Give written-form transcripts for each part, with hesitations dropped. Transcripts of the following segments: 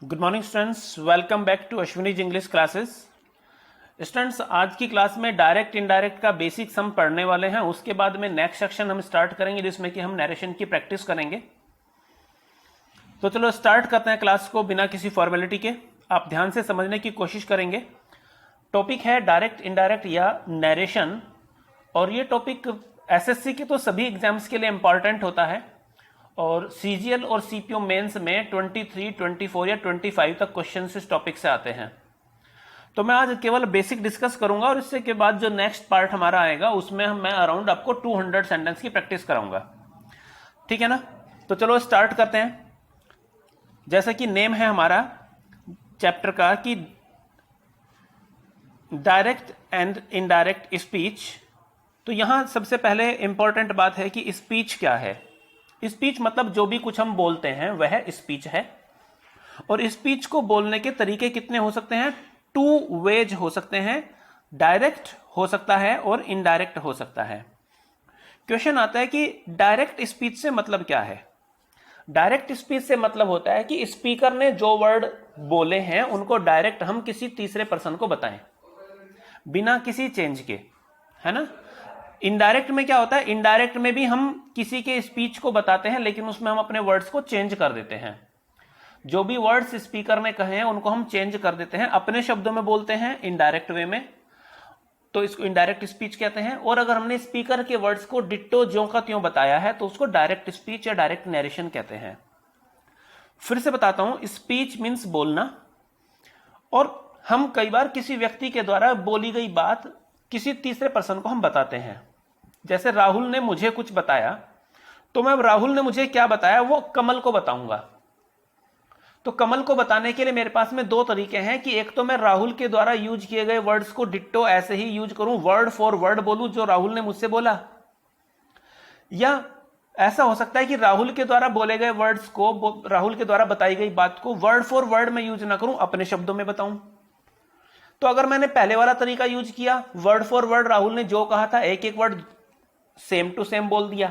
Good morning students, welcome back to Ashwini's English classes. Students, आज की class में direct indirect का बेसिक सम पढ़ने वाले हैं। उसके बाद में नेक्स्ट सेक्शन हम स्टार्ट करेंगे जिसमें कि हम नरेशन की प्रैक्टिस करेंगे। तो चलो स्टार्ट करते हैं क्लास को बिना किसी फॉर्मेलिटी के। आप ध्यान से समझने की कोशिश करेंगे। टॉपिक है डायरेक्ट इनडायरेक्ट या नरेशन, और ये टॉपिक एसएससी के तो सभी एग्जाम्स के लिए इंपॉर्टेंट होता है और सीजीएल और सीपीओ मेंस में 23, 24 या 25 तक क्वेश्चन इस टॉपिक से आते हैं। तो मैं आज केवल बेसिक डिस्कस करूंगा और इससे के बाद जो नेक्स्ट पार्ट हमारा आएगा उसमें मैं अराउंड आपको 200 सेंटेंस की प्रैक्टिस कराऊंगा। ठीक है ना? तो चलो स्टार्ट करते हैं। जैसा कि नेम है हमारा चैप्टर का कि डायरेक्ट एंड इनडायरेक्ट स्पीच, तो यहां सबसे पहले इंपॉर्टेंट बात है कि स्पीच क्या है। स्पीच मतलब जो भी कुछ हम बोलते हैं वह स्पीच है। और स्पीच को बोलने के तरीके कितने हो सकते हैं? 2 वेज हो सकते हैं। डायरेक्ट हो सकता है और इनडायरेक्ट हो सकता है। क्वेश्चन आता है कि डायरेक्ट स्पीच से मतलब क्या है। डायरेक्ट स्पीच से मतलब होता है कि स्पीकर ने जो वर्ड बोले हैं उनको डायरेक्ट हम किसी तीसरे पर्सन को बताएं बिना किसी चेंज के, है ना। इनडायरेक्ट में क्या होता है? इनडायरेक्ट में भी हम किसी के स्पीच को बताते हैं लेकिन उसमें हम अपने वर्ड्स को चेंज कर देते हैं। जो भी वर्ड्स स्पीकर ने कहे हैं उनको हम चेंज कर देते हैं, अपने शब्दों में बोलते हैं इनडायरेक्ट वे में, तो इसको इनडायरेक्ट स्पीच कहते हैं। और अगर हमने स्पीकर के वर्ड्स को डिट्टो ज्यों का त्यों बताया है तो उसको डायरेक्ट स्पीच या डायरेक्ट नरेशन कहते हैं। फिर से बताता हूं, स्पीच मीन्स बोलना, और हम कई बार किसी व्यक्ति के द्वारा बोली गई बात किसी तीसरे पर्सन को हम बताते हैं। जैसे राहुल ने मुझे कुछ बताया, तो मैं राहुल ने मुझे क्या बताया वो कमल को बताऊंगा। तो कमल को बताने के लिए मेरे पास में 2 तरीके हैं कि एक तो मैं राहुल के द्वारा यूज किए गए वर्ड्स को डिट्टो ऐसे ही यूज करूं, वर्ड फॉर वर्ड बोलूं जो राहुल ने मुझसे बोला, या ऐसा हो सकता है कि राहुल के द्वारा बोले गए वर्ड्स को, राहुल के द्वारा बताई गई बात को वर्ड फॉर वर्ड में यूज ना करूं, अपने शब्दों में बताऊं। तो अगर मैंने पहले वाला तरीका यूज किया, वर्ड फॉर वर्ड राहुल ने जो कहा था एक एक वर्ड सेम टू सेम बोल दिया,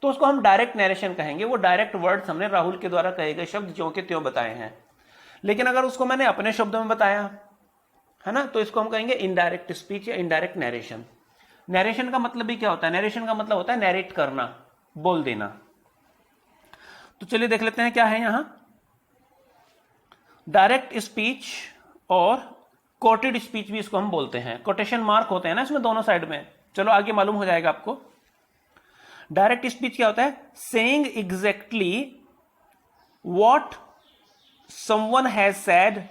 तो उसको हम डायरेक्ट नरेशन कहेंगे। वो डायरेक्ट वर्ड्स हमने राहुल के द्वारा कहे गए शब्द ज्यों के त्यों बताए हैं। लेकिन अगर उसको मैंने अपने शब्दों में बताया, है ना, तो इसको हम कहेंगे इनडायरेक्ट स्पीच या इनडायरेक्ट नरेशन। नरेशन का मतलब भी क्या होता है? नरेशन का मतलब होता है नरेट करना, बोल देना। तो चलिए देख लेते हैं क्या है यहां। डायरेक्ट स्पीच और कोटेड स्पीच भी इसको हम बोलते हैं। कोटेशन मार्क होते हैं ना इसमें दोनों साइड में, चलो आगे मालूम हो जाएगा आपको। डायरेक्ट स्पीच क्या होता है? Saying exactly what someone has said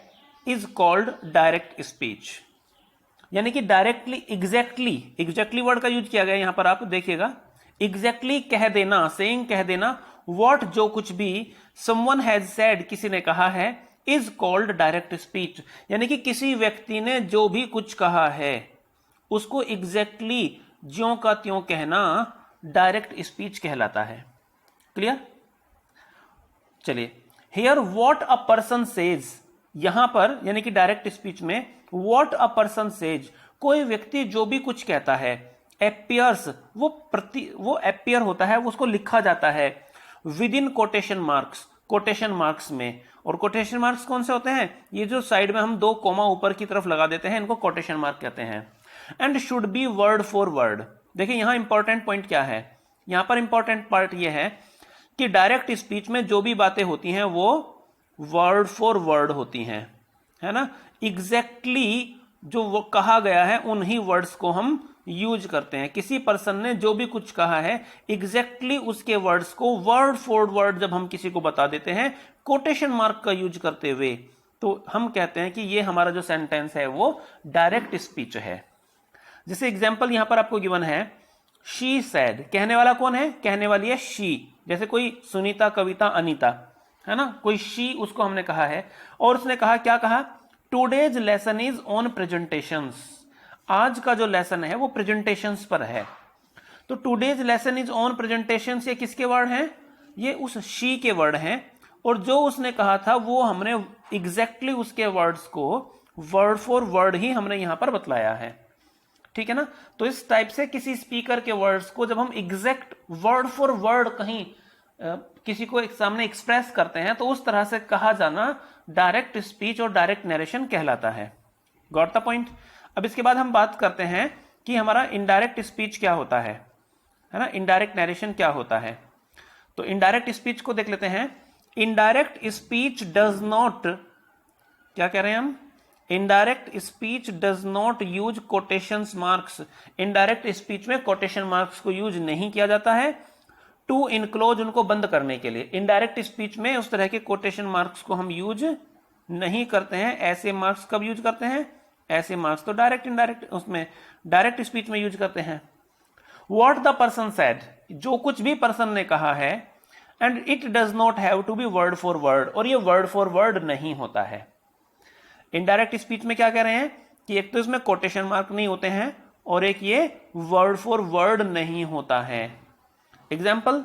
is called direct speech. यानी कि डायरेक्टली एग्जैक्टली वर्ड का यूज किया गया यहां पर, आप देखिएगा। एग्जैक्टली कह देना, सेइंग कह देना, व्हाट जो कुछ भी, समवन हैज सेड किसी ने कहा है, इज कॉल्ड डायरेक्ट स्पीच। यानी कि किसी व्यक्ति ने जो भी कुछ कहा है उसको एग्जैक्टली ज्यों का त्यों कहना डायरेक्ट स्पीच कहलाता है। क्लियर? चलिए, here what a person says, यहां पर यानी कि डायरेक्ट स्पीच में व्हाट अ पर्सन सेज, कोई व्यक्ति जो भी कुछ कहता है, एपियर्स वो एपियर होता है, उसको लिखा जाता है विद इन कोटेशन मार्क्स में। और कोटेशन मार्क्स कौन से होते हैं? ये जो साइड में हम 2 कोमा ऊपर की तरफ लगा देते हैं, इनको कोटेशन मार्क कहते हैं। And should be word for word. देखिए यहां इंपॉर्टेंट पॉइंट क्या है, यहां पर इंपॉर्टेंट पार्ट यह है कि डायरेक्ट स्पीच में जो भी बातें होती हैं वो वर्ड फॉर वर्ड होती हैं, है ना। एग्जैक्टली जो वो कहा गया है उन्हीं वर्ड्स को हम यूज करते हैं। किसी पर्सन ने जो भी कुछ कहा है एग्जैक्टली उसके वर्ड्स को वर्ड फॉर वर्ड जब हम किसी को बता देते हैं कोटेशन मार्क का यूज करते हुए, तो हम कहते हैं कि ये हमारा जो सेंटेंस है वो डायरेक्ट स्पीच है। जैसे एग्जाम्पल यहां पर आपको गिवन है, शी सैड, कहने वाला कौन है? कहने वाली है शी। जैसे कोई सुनीता, कविता, अनीता, है ना, कोई शी, उसको हमने कहा है। और उसने कहा, क्या कहा? Today's lesson is on presentations. आज का जो लेसन है वो प्रेजेंटेशंस पर है। तो today's lesson is on presentations, ये किसके वर्ड हैं? ये उस शी के वर्ड हैं। और जो उसने कहा था वो हमने एग्जैक्टली उसके वर्ड्स को वर्ड फॉर वर्ड ही हमने यहां पर बतलाया है। ठीक है ना। तो इस टाइप से किसी स्पीकर के वर्ड्स को जब हम एग्जैक्ट वर्ड फॉर वर्ड कहीं किसी को एक सामने एक्सप्रेस करते हैं, तो उस तरह से कहा जाना डायरेक्ट स्पीच और डायरेक्ट नरेशन कहलाता है। Got the point. अब इसके बाद हम बात करते हैं कि हमारा इनडायरेक्ट स्पीच क्या होता है ना, इनडायरेक्ट नरेशन क्या होता है। तो इनडायरेक्ट स्पीच को देख लेते हैं। इनडायरेक्ट स्पीच डज नॉट, क्या कह रहे हैं हम, indirect speech does not use quotation marks. Indirect speech में कोटेशन मार्क्स को यूज नहीं किया जाता है टू इनक्लोज, उनको बंद करने के लिए। इनडायरेक्ट स्पीच में उस तरह के कोटेशन मार्क्स को हम यूज नहीं करते हैं। ऐसे मार्क्स कब यूज करते हैं, ऐसे मार्क्स तो डायरेक्ट इनडायरेक्ट उसमें डायरेक्ट स्पीच में यूज करते हैं। व्हाट द पर्सन सेड, जो कुछ भी पर्सन ने कहा है, and it does not have to be word for word, और ये वर्ड फॉर वर्ड नहीं होता है। इनडायरेक्ट स्पीच में क्या कह रहे हैं कि एक तो इसमें कोटेशन मार्क नहीं होते हैं और एक ये वर्ड फॉर वर्ड नहीं होता है। एग्जाम्पल,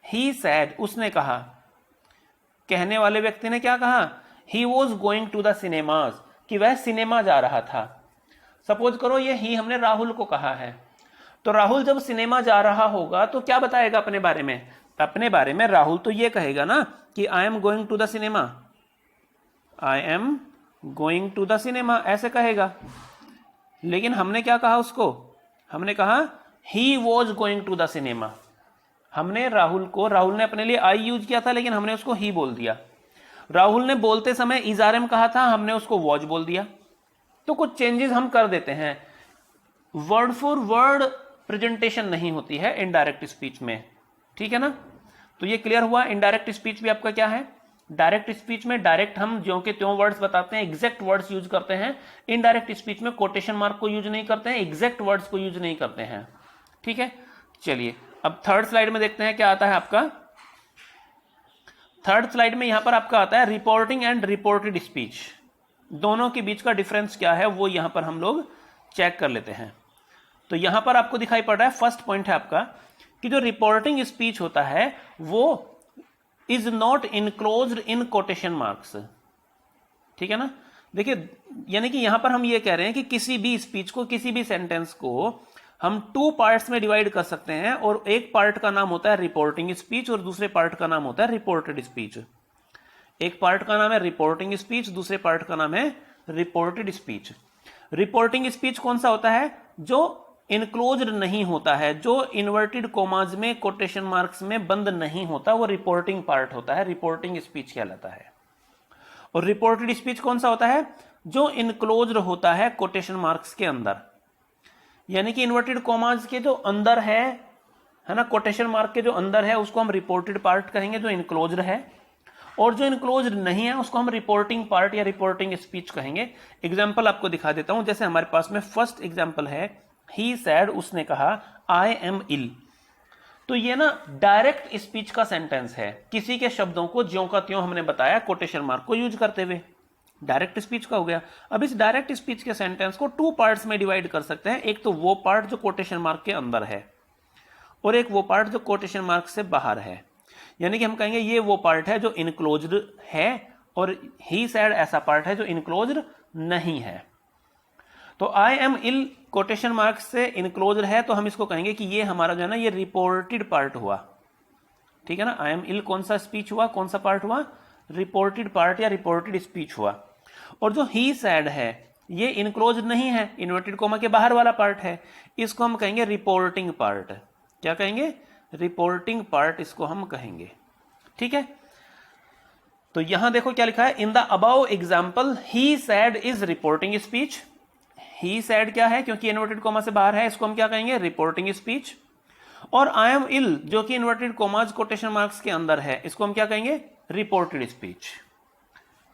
ही सैड, उसने कहा, कहने वाले व्यक्ति ने क्या कहा, he was going to the cinemas, कि वह सिनेमा जा रहा था। सपोज करो ये ही हमने राहुल को कहा है, तो राहुल जब सिनेमा जा रहा होगा तो क्या बताएगा अपने बारे में, अपने बारे में राहुल तो ये कहेगा ना कि I am going to the cinema, I am going to the cinema, ऐसे कहेगा। लेकिन हमने क्या कहा उसको, हमने कहा he was going to the cinema. हमने राहुल को, राहुल ने अपने लिए आई यूज किया था लेकिन हमने उसको ही बोल दिया। राहुल ने बोलते समय इजारम कहा था, हमने उसको वॉच बोल दिया। तो कुछ चेंजेस हम कर देते हैं। वर्ड फॉर वर्ड प्रेजेंटेशन नहीं होती है इनडायरेक्ट स्पीच में, ठीक है ना। तो ये क्लियर हुआ। इनडायरेक्ट स्पीच भी आपका क्या है, डायरेक्ट स्पीच में डायरेक्ट हम ज्यों के त्यों वर्ड्स बताते हैं, एग्जैक्ट वर्ड्स यूज करते हैं। इनडायरेक्ट स्पीच में कोटेशन मार्क को यूज नहीं करते हैं, एग्जैक्ट वर्ड्स को यूज नहीं करते हैं, ठीक है। चलिए अब थर्ड स्लाइड में देखते हैं क्या आता है आपका। थर्ड स्लाइड में यहां पर आपका आता है रिपोर्टिंग एंड रिपोर्टेड स्पीच। दोनों के बीच का डिफरेंस क्या है वो यहां पर हम लोग चेक कर लेते हैं। तो यहां पर आपको दिखाई पड़ रहा है, फर्स्ट पॉइंट है आपका कि जो रिपोर्टिंग स्पीच होता है वो is not enclosed in quotation marks, ठीक है ना। देखिए यानी कि यहां पर हम ये कह रहे हैं कि किसी भी स्पीच को, किसी भी सेंटेंस को हम टू पार्ट्स में डिवाइड कर सकते हैं, और एक पार्ट का नाम होता है रिपोर्टिंग स्पीच और दूसरे पार्ट का नाम होता है रिपोर्टेड स्पीच। एक पार्ट का नाम है रिपोर्टिंग स्पीच, दूसरे पार्ट का नाम है रिपोर्टेड स्पीच। रिपोर्टिंग स्पीच कौन सा होता है, जो इनक्लोज्ड नहीं होता है, जो इन्वर्टेड कोमाज में कोटेशन मार्क्स में बंद नहीं होता, वो रिपोर्टिंग पार्ट होता है, रिपोर्टिंग स्पीच कहलाता है। और रिपोर्टेड स्पीच कौन सा होता है, जो इनक्लोज्ड होता है कोटेशन मार्क्स के अंदर, यानी कि इन्वर्टेड कोमाज के जो अंदर है ना, कोटेशन मार्क के जो अंदर है उसको हम रिपोर्टेड पार्ट कहेंगे, जो इनक्लोज्ड है। और जो इनक्लोज्ड नहीं है उसको हम रिपोर्टिंग पार्ट या रिपोर्टिंग स्पीच कहेंगे। एग्जाम्पल आपको दिखा देता हूं। जैसे हमारे पास में फर्स्ट एग्जाम्पल है, ही सैड, उसने कहा, आई एम इल। तो ये ना डायरेक्ट स्पीच का सेंटेंस है, किसी के शब्दों को ज्यों का त्यों हमने बताया कोटेशन मार्क को यूज करते हुए, डायरेक्ट स्पीच का हो गया। अब इस डायरेक्ट स्पीच के सेंटेंस को टू पार्ट्स में डिवाइड कर सकते हैं। एक तो वो पार्ट जो कोटेशन मार्क के अंदर है, और एक वो पार्ट जो कोटेशन मार्क से बाहर है। यानी कि हम कहेंगे ये वो पार्ट है जो इनक्लोज्ड है, और ही सैड ऐसा पार्ट है जो इनक्लोज्ड नहीं है। तो I am ill quotation mark से इनक्लोज्ड है, तो हम इसको कहेंगे कि ये हमारा जो है ना ये रिपोर्टेड पार्ट हुआ, ठीक है ना। आई एम इल कौन सा स्पीच हुआ, कौन सा पार्ट हुआ, रिपोर्टेड पार्ट या रिपोर्टेड स्पीच हुआ। और जो ही सैड है ये इनक्लोज्ड नहीं है, इन्वर्टेड कोमा के बाहर वाला पार्ट है, इसको हम कहेंगे रिपोर्टिंग पार्ट। क्या कहेंगे, रिपोर्टिंग पार्ट इसको हम कहेंगे, ठीक है। तो यहां देखो क्या लिखा है, in the above example he sad is reporting speech. He sad क्या है, क्योंकि इन्वर्टेड कोमा से बाहर है, इसको हम क्या कहेंगे, रिपोर्टिंग स्पीच। और आई एम इल जो कि इन्वर्टेड कोमाज कोटेशन मार्क्स के अंदर है, इसको हम क्या कहेंगे, रिपोर्टेड स्पीच।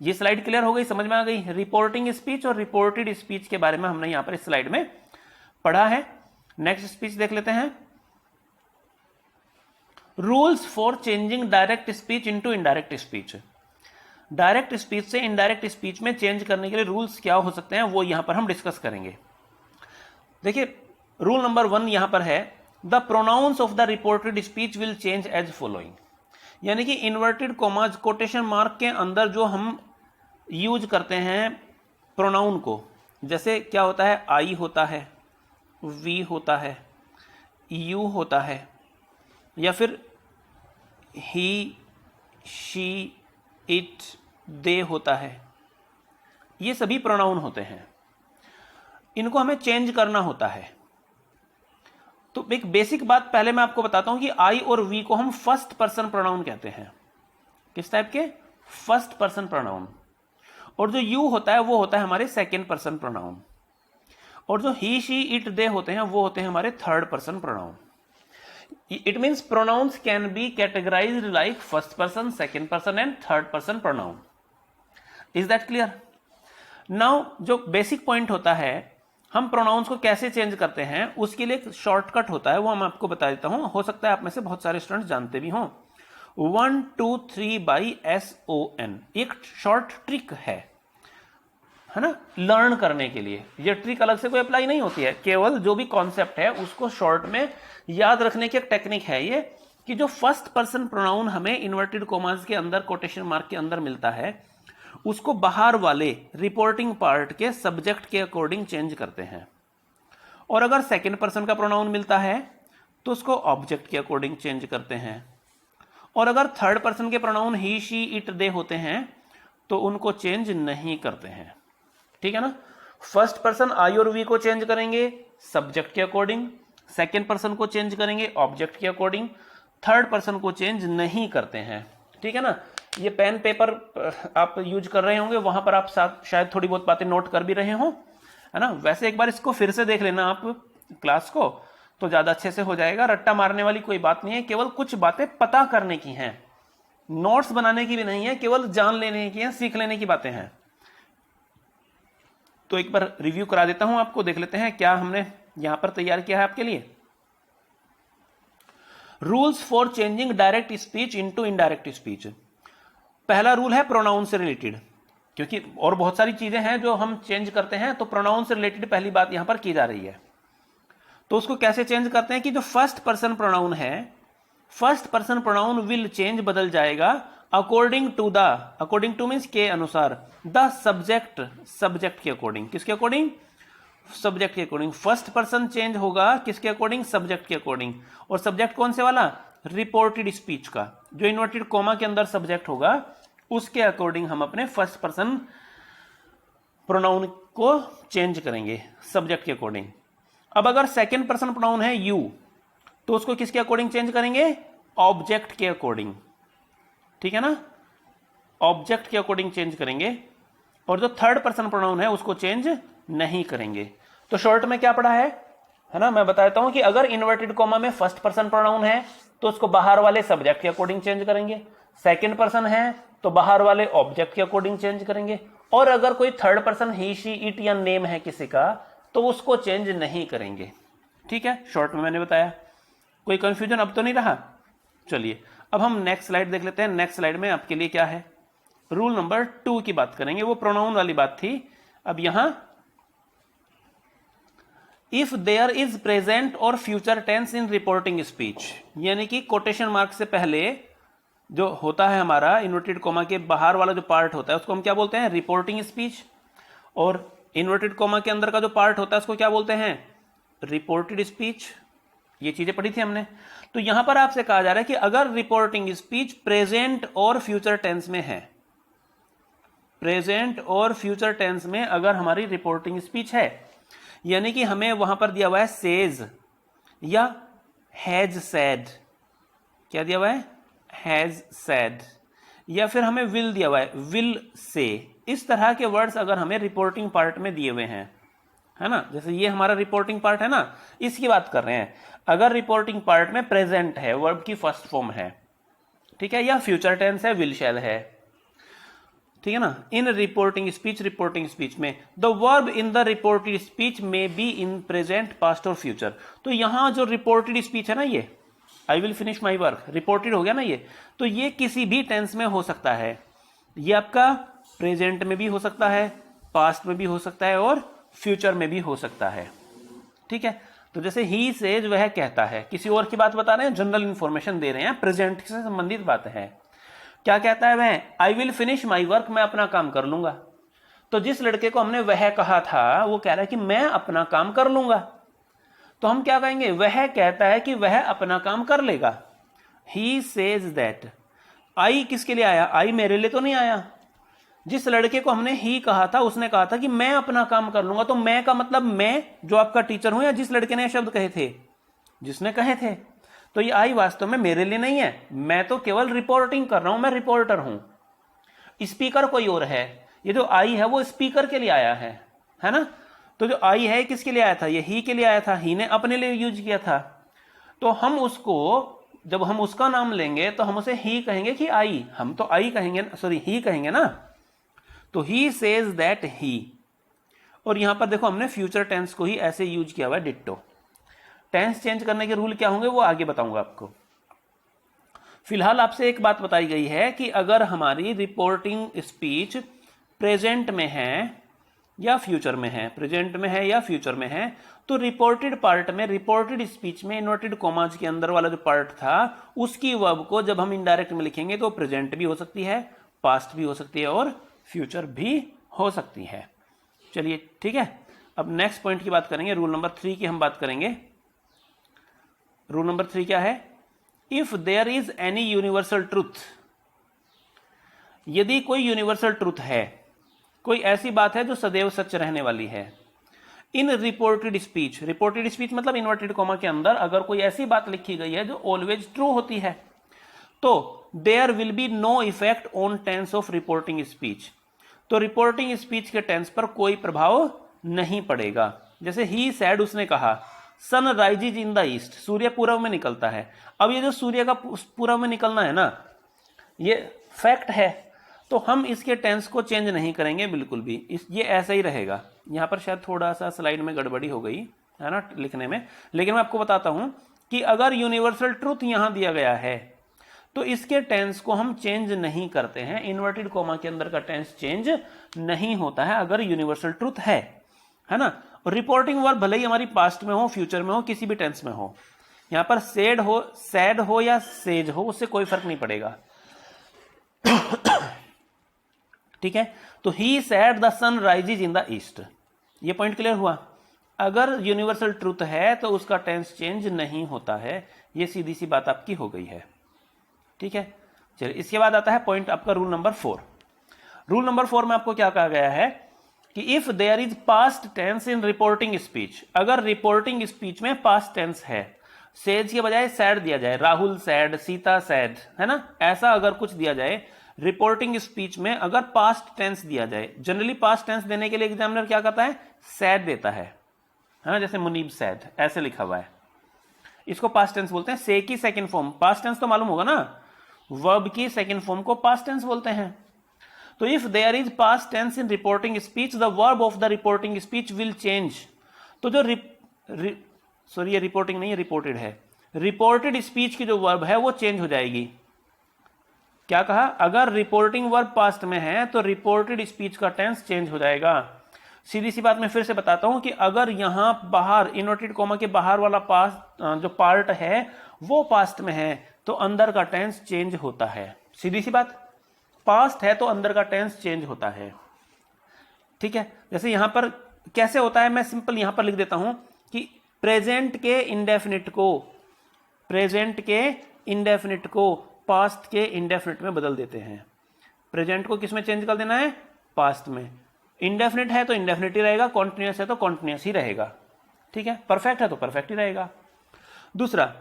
ये स्लाइड क्लियर हो गई, समझ में आ गई। रिपोर्टिंग स्पीच और रिपोर्टेड स्पीच के बारे में हमने यहां पर इस स्लाइड में पढ़ा है। नेक्स्ट स्पीच देख लेते हैं। Rules for changing direct speech into indirect speech. Direct speech से इनडायरेक्ट स्पीच में चेंज करने के लिए रूल्स क्या हो सकते हैं वो यहां पर हम डिस्कस करेंगे। देखिए रूल नंबर 1 यहां पर है, the pronouns of the reported speech will change as following. यानी कि इन्वर्टेड कोमाज कोटेशन मार्क के अंदर जो हम यूज करते हैं प्रोनाउन को, जैसे क्या होता है, आई होता है, वी होता है, यू होता है, या फिर ही, शी, इट, दे होता है, ये सभी प्रोनाउन होते हैं। इनको हमें चेंज करना होता है। तो एक बेसिक बात पहले मैं आपको बताता हूं कि आई और वी को हम फर्स्ट पर्सन प्रोनाउन कहते हैं। किस टाइप के? First person pronoun. और जो यू होता है वो होता है हमारे सेकेंड पर्सन प्रोनाउन। और जो ही, शी, इट, दे होते हैं वो होते हैं हमारे third person pronoun. It means pronouns can be categorised like first person, second person and third person pronoun. Is that clear? Now जो बेसिक पॉइंट होता है, हम प्रोनाउंस को कैसे चेंज करते हैं उसके लिए एक शॉर्टकट होता है, वो मैं आपको बता देता हूं। हो सकता है आप में से बहुत सारे स्टूडेंट्स जानते भी हों। 1 2 3 बाई SON एक शॉर्ट ट्रिक है ना, लर्न करने के लिए। ये ट्रिक अलग से कोई अप्लाई नहीं होती है, केवल जो भी कॉन्सेप्ट है उसको शॉर्ट में याद रखने की एक टेक्निक है ये, कि जो फर्स्ट पर्सन प्रोनाउन हमें इन्वर्टेड कोमास के अंदर, कोटेशन मार्क के अंदर मिलता है, उसको बाहर वाले रिपोर्टिंग पार्ट के सब्जेक्ट के अकॉर्डिंग चेंज करते हैं। और अगर सेकेंड पर्सन का प्रोनाउन मिलता है तो उसको ऑब्जेक्ट के अकॉर्डिंग चेंज करते हैं। और अगर थर्ड पर्सन के प्रोनाउन ही, शी, इट, दे होते हैं तो उनको चेंज नहीं करते हैं। ठीक है ना? फर्स्ट पर्सन आई और वी को चेंज करेंगे सब्जेक्ट के अकॉर्डिंग, सेकेंड पर्सन को चेंज करेंगे ऑब्जेक्ट के अकॉर्डिंग, थर्ड पर्सन को चेंज नहीं करते हैं। ठीक है ना? ये पेन पेपर आप यूज कर रहे होंगे, वहां पर आप शायद थोड़ी बहुत बातें नोट कर भी रहे हो, है ना? वैसे एक बार इसको फिर से देख लेना आप क्लास को, तो ज्यादा अच्छे से हो जाएगा। रट्टा मारने वाली कोई बात नहीं है, केवल कुछ बातें पता करने की हैं, नोट्स बनाने की भी नहीं है, केवल जान लेने की है, सीख लेने की बातें हैं। तो एक बार रिव्यू करा देता हूं आपको, देख लेते हैं क्या हमने यहां पर तैयार किया है आपके लिए। Rules for changing direct speech into indirect speech. पहला रूल है प्रोनाउन से रिलेटेड, क्योंकि और बहुत सारी चीजें हैं जो हम चेंज करते हैं, तो प्रोनाउन से रिलेटेड पहली बात यहां पर की जा रही है। तो उसको कैसे चेंज करते हैं कि जो फर्स्ट पर्सन प्रोनाउन है, first person pronoun will change, बदल जाएगा according to the, according to means के अनुसार, द सब्जेक्ट, सब्जेक्ट के अकॉर्डिंग। किसके अकॉर्डिंग? सब्जेक्ट के अकॉर्डिंग। फर्स्ट पर्सन चेंज होगा किसके अकॉर्डिंग? सब्जेक्ट के अकॉर्डिंग। और सब्जेक्ट कौन से वाला? रिपोर्टेड स्पीच का, जो इन्वर्टेड कोमा के अंदर सब्जेक्ट होगा उसके अकॉर्डिंग हम अपने फर्स्ट पर्सन प्रोनाउन को चेंज करेंगे सब्जेक्ट के अकॉर्डिंग। अब अगर सेकेंड पर्सन प्रोनाउन है यू, तो उसको किसके अकॉर्डिंग चेंज करेंगे? ऑब्जेक्ट के अकॉर्डिंग। ठीक है ना? ऑब्जेक्ट के अकॉर्डिंग चेंज करेंगे। और जो थर्ड पर्सन प्रोनाउन है उसको चेंज नहीं करेंगे। तो शॉर्ट में क्या पढ़ा है ना? मैं बताता हूं कि अगर इन्वर्टेड कोमा में फर्स्ट पर्सन प्रोनाउन है तो उसको बाहर वाले सब्जेक्ट के अकॉर्डिंग चेंज करेंगे, सेकेंड पर्सन है तो बाहर वाले ऑब्जेक्ट के अकॉर्डिंग चेंज करेंगे, और अगर कोई third person he, she, it या नेम है किसी का तो उसको चेंज नहीं करेंगे। ठीक है? शॉर्ट में मैंने बताया। कोई कंफ्यूजन अब तो नहीं रहा? चलिए अब हम नेक्स्ट स्लाइड देख लेते हैं। नेक्स्ट स्लाइड में आपके लिए क्या है? रूल नंबर 2 की बात करेंगे। वो प्रोनाउन वाली बात थी। अब यहां इफ देयर इज प्रेजेंट और future tense in reporting speech, यानी कि कोटेशन मार्क से पहले जो होता है हमारा इन्वर्टेड कोमा के बाहर वाला जो पार्ट होता है उसको हम क्या बोलते हैं? Reporting speech. और इन्वर्टेड कोमा के अंदर का जो पार्ट होता है उसको क्या बोलते हैं? Reported speech. ये चीजें पढ़ी थी हमने। तो यहां पर आपसे कहा जा रहा है कि अगर रिपोर्टिंग स्पीच प्रेजेंट और फ्यूचर टेंस में है, प्रेजेंट और फ्यूचर टेंस में अगर हमारी रिपोर्टिंग स्पीच है, यानी कि हमें वहां पर दिया हुआ है सेज या हैज सेड। क्या दिया हुआ है? Has said. या फिर हमें विल दिया हुआ है, विल से। इस तरह के वर्ड्स अगर हमें रिपोर्टिंग पार्ट में दिए हुए हैं, है ना? जैसे ये हमारा रिपोर्टिंग पार्ट है ना, इसकी बात कर रहे हैं। अगर रिपोर्टिंग पार्ट में प्रेजेंट है, वर्ब की फर्स्ट फॉर्म है, ठीक है, या फ्यूचर टेंस है, विल शैल है, ठीक है ना? In reporting speech, reporting speech में the verb in the reported speech में बी इन प्रेजेंट, पास्ट और फ्यूचर। तो यहां जो रिपोर्टेड स्पीच है ना, ये I will finish my work, reported हो गया ना ये, तो ये किसी भी टेंस में हो सकता है। ये आपका प्रेजेंट में भी हो सकता है, पास्ट में भी हो सकता है और फ्यूचर में भी हो सकता है। ठीक है? तो जैसे ही सेज, वह कहता है, किसी और की बात बता रहे हैं, जनरल इंफॉर्मेशन दे रहे हैं, प्रेजेंट से संबंधित बात है। क्या कहता है वह? आई विल फिनिश माई वर्क, मैं अपना काम कर लूंगा। तो जिस लड़के को हमने वह कहा था वो कह रहा है कि मैं अपना काम कर लूंगा, तो हम क्या कहेंगे? वह कहता है कि वह अपना काम कर लेगा। ही सेज दैट, आई किसके लिए आया? आई मेरे लिए तो नहीं आया। जिस लड़के को हमने ही कहा था उसने कहा था कि मैं अपना काम कर लूंगा, तो मैं का मतलब मैं जो आपका टीचर हूं या जिस लड़के ने शब्द कहे थे, जिसने कहे थे। तो ये आई वास्तव में मेरे लिए नहीं है, मैं तो केवल रिपोर्टिंग कर रहा हूं, मैं रिपोर्टर हूं। स्पीकर कोई और है, ये जो आई है वो स्पीकर के लिए आया है ना। तो जो आई है किसके लिए आया था? ये ही के लिए आया था, ही ने अपने लिए यूज किया था। तो हम उसको, जब हम उसका नाम लेंगे तो हम उसे ही कहेंगे कि आई, हम तो आई कहेंगे, सॉरी ही कहेंगे ना। तो ही सेज दैट ही, और यहां पर देखो हमने फ्यूचर टेंस को ही ऐसे यूज किया हुआ है, डिट्टो। टेंस चेंज करने के रूल क्या होंगे वो आगे बताऊंगा आपको। फिलहाल आपसे एक बात बताई गई है कि अगर हमारी रिपोर्टिंग स्पीच प्रेजेंट में है या फ्यूचर में है, प्रेजेंट में है या फ्यूचर में है, तो रिपोर्टेड पार्ट में, रिपोर्टेड स्पीच में इन्वर्टेड कॉमाज के अंदर वाला जो पार्ट था उसकी वर्ब को जब हम इनडायरेक्ट में लिखेंगे तो प्रेजेंट भी हो सकती है, पास्ट भी हो सकती है और फ्यूचर भी हो सकती है। चलिए ठीक है, अब नेक्स्ट पॉइंट की बात करेंगे, रूल नंबर 3 की हम बात करेंगे। रूल नंबर 3 क्या है? If there is any universal truth, यदि कोई यूनिवर्सल ट्रूथ है, कोई ऐसी बात है जो सदैव सच रहने वाली है, इन रिपोर्टेड स्पीच, रिपोर्टेड स्पीच मतलब इन्वर्टेड कॉमा के अंदर अगर कोई ऐसी बात लिखी गई है जो ऑलवेज ट्रू होती है, तो there will be no effect on tense of reporting speech, तो रिपोर्टिंग स्पीच के टेंस पर कोई प्रभाव नहीं पड़ेगा। जैसे ही सैड, उसने कहा sun rises in the east, सूर्य पूर्व में निकलता है। अब ये जो सूर्य का पूर्व में निकलना है ना, ये फैक्ट है, तो हम इसके टेंस को चेंज नहीं करेंगे बिल्कुल भी, ये ऐसा ही रहेगा। यहां पर शायद थोड़ा सा स्लाइड में गड़बड़ी हो गई है ना लिखने में, लेकिन मैं आपको बताता हूं कि अगर यूनिवर्सल ट्रूथ यहां दिया गया है तो इसके टेंस को हम चेंज नहीं करते हैं, इन्वर्टेड कॉमा के अंदर का टेंस चेंज नहीं होता है अगर यूनिवर्सल ट्रूथ है ना। और रिपोर्टिंग वर्ब भले ही हमारी पास्ट में हो, फ्यूचर में हो, किसी भी टेंस में हो, यहां पर सेड हो, सैड हो या सेज हो, उससे कोई फर्क नहीं पड़ेगा। ठीक है, तो he said the sun rises in the east, ये पॉइंट क्लियर हुआ। अगर यूनिवर्सल ट्रूथ है तो उसका टेंस चेंज नहीं होता है, ये सीधी सी बात आपकी हो गई है। ठीक है, चलिए इसके बाद आता है पॉइंट आपका रूल नंबर 4। रूल नंबर 4 में आपको क्या कहा गया है कि if there is past tense in reporting speech, अगर रिपोर्टिंग स्पीच में पास्ट टेंस है, सेज के बजाय सैड दिया जाए, राहुल सैड, सीता सैड, है ना, ऐसा अगर कुछ दिया जाए रिपोर्टिंग स्पीच में, अगर पास्ट टेंस दिया जाए, जनरली पास्ट टेंस देने के लिए एग्जामिनर क्या करता है? सैड देता है ना, जैसे मुनीब सैड ऐसे लिखा हुआ है, इसको पास्ट टेंस बोलते हैं। से की सेकंड फॉर्म, पास्ट टेंस तो मालूम होगा ना, वर्ब की सेकंड फॉर्म को पास्ट टेंस बोलते हैं। तो if there is past tense in reporting speech, the verb of the reporting speech will change, तो जो सॉरी ये रिपोर्टिंग नहीं है, रिपोर्टेड है, रिपोर्टेड स्पीच की जो वर्ब है वो चेंज हो जाएगी। क्या कहा? अगर रिपोर्टिंग वर्ब पास्ट में है तो रिपोर्टेड स्पीच का टेंस चेंज हो जाएगा। सीधी सी बात मैं फिर से बताता हूं कि अगर यहां बाहर इन्वर्टेड कॉमा के बाहर वाला पास्ट जो पार्ट है वो पास्ट में है तो अंदर का टेंस चेंज होता है। सीधी सी बात, पास्ट है तो अंदर का टेंस चेंज होता है। ठीक है, जैसे यहां पर कैसे होता है, मैं सिंपल यहां पर लिख देता हूं कि प्रेजेंट के इंडेफिनिट को, प्रेजेंट के इंडेफिनिट को पास्ट के इंडेफिनिट में बदल देते हैं। प्रेजेंट को किस में चेंज कर देना है? पास्ट में। इंडेफिनिट है तो इंडेफिनिट ही रहेगा, कॉन्टिन्यूअस है तो कॉन्टिन्यूअस ही रहेगा। ठीक है, परफेक्ट है तो परफेक्ट ही रहेगा। दूसरा,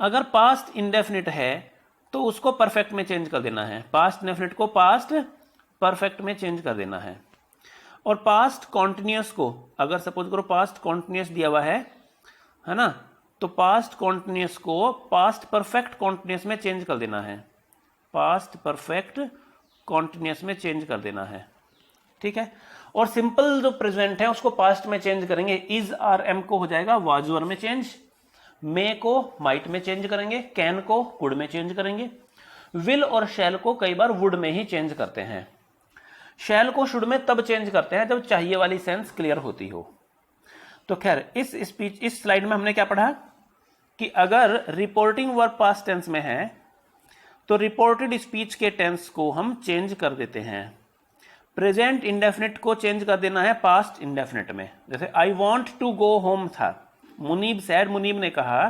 अगर पास्ट इंडेफिनिट है तो उसको परफेक्ट में चेंज कर देना है, पास्ट इंडेफिनिट को पास्ट परफेक्ट में चेंज कर देना है। और पास्ट कॉन्टिन्यूअस को, अगर सपोज करो पास्ट कॉन्टिन्यूअस दिया हुआ है ना, तो पास्ट कॉन्टिन्यूअस को पास्ट परफेक्ट कॉन्टिन्यूअस में चेंज कर देना है, पास्ट परफेक्ट कॉन्टिन्यूअस में चेंज कर देना है। ठीक है, और सिंपल जो प्रेजेंट है उसको पास्ट में चेंज करेंगे, इज आर एम को हो जाएगा वाज वर में चेंज, मे को माइट में चेंज करेंगे, कैन को कुड में चेंज करेंगे, विल और शैल को कई बार वुड में ही चेंज करते हैं। शैल को शुड में तब चेंज करते हैं जब चाहिए वाली सेंस क्लियर होती हो। तो खैर इस स्लाइड में हमने क्या पढ़ा कि अगर रिपोर्टिंग वर्ब पास्ट टेंस में है तो रिपोर्टेड स्पीच के टेंस को हम चेंज कर देते हैं। प्रेजेंट इंडेफिनिट को चेंज कर देना है पास्ट इंडेफिनिट में। जैसे I want to go home था, मुनीब सैड, मुनीब ने कहा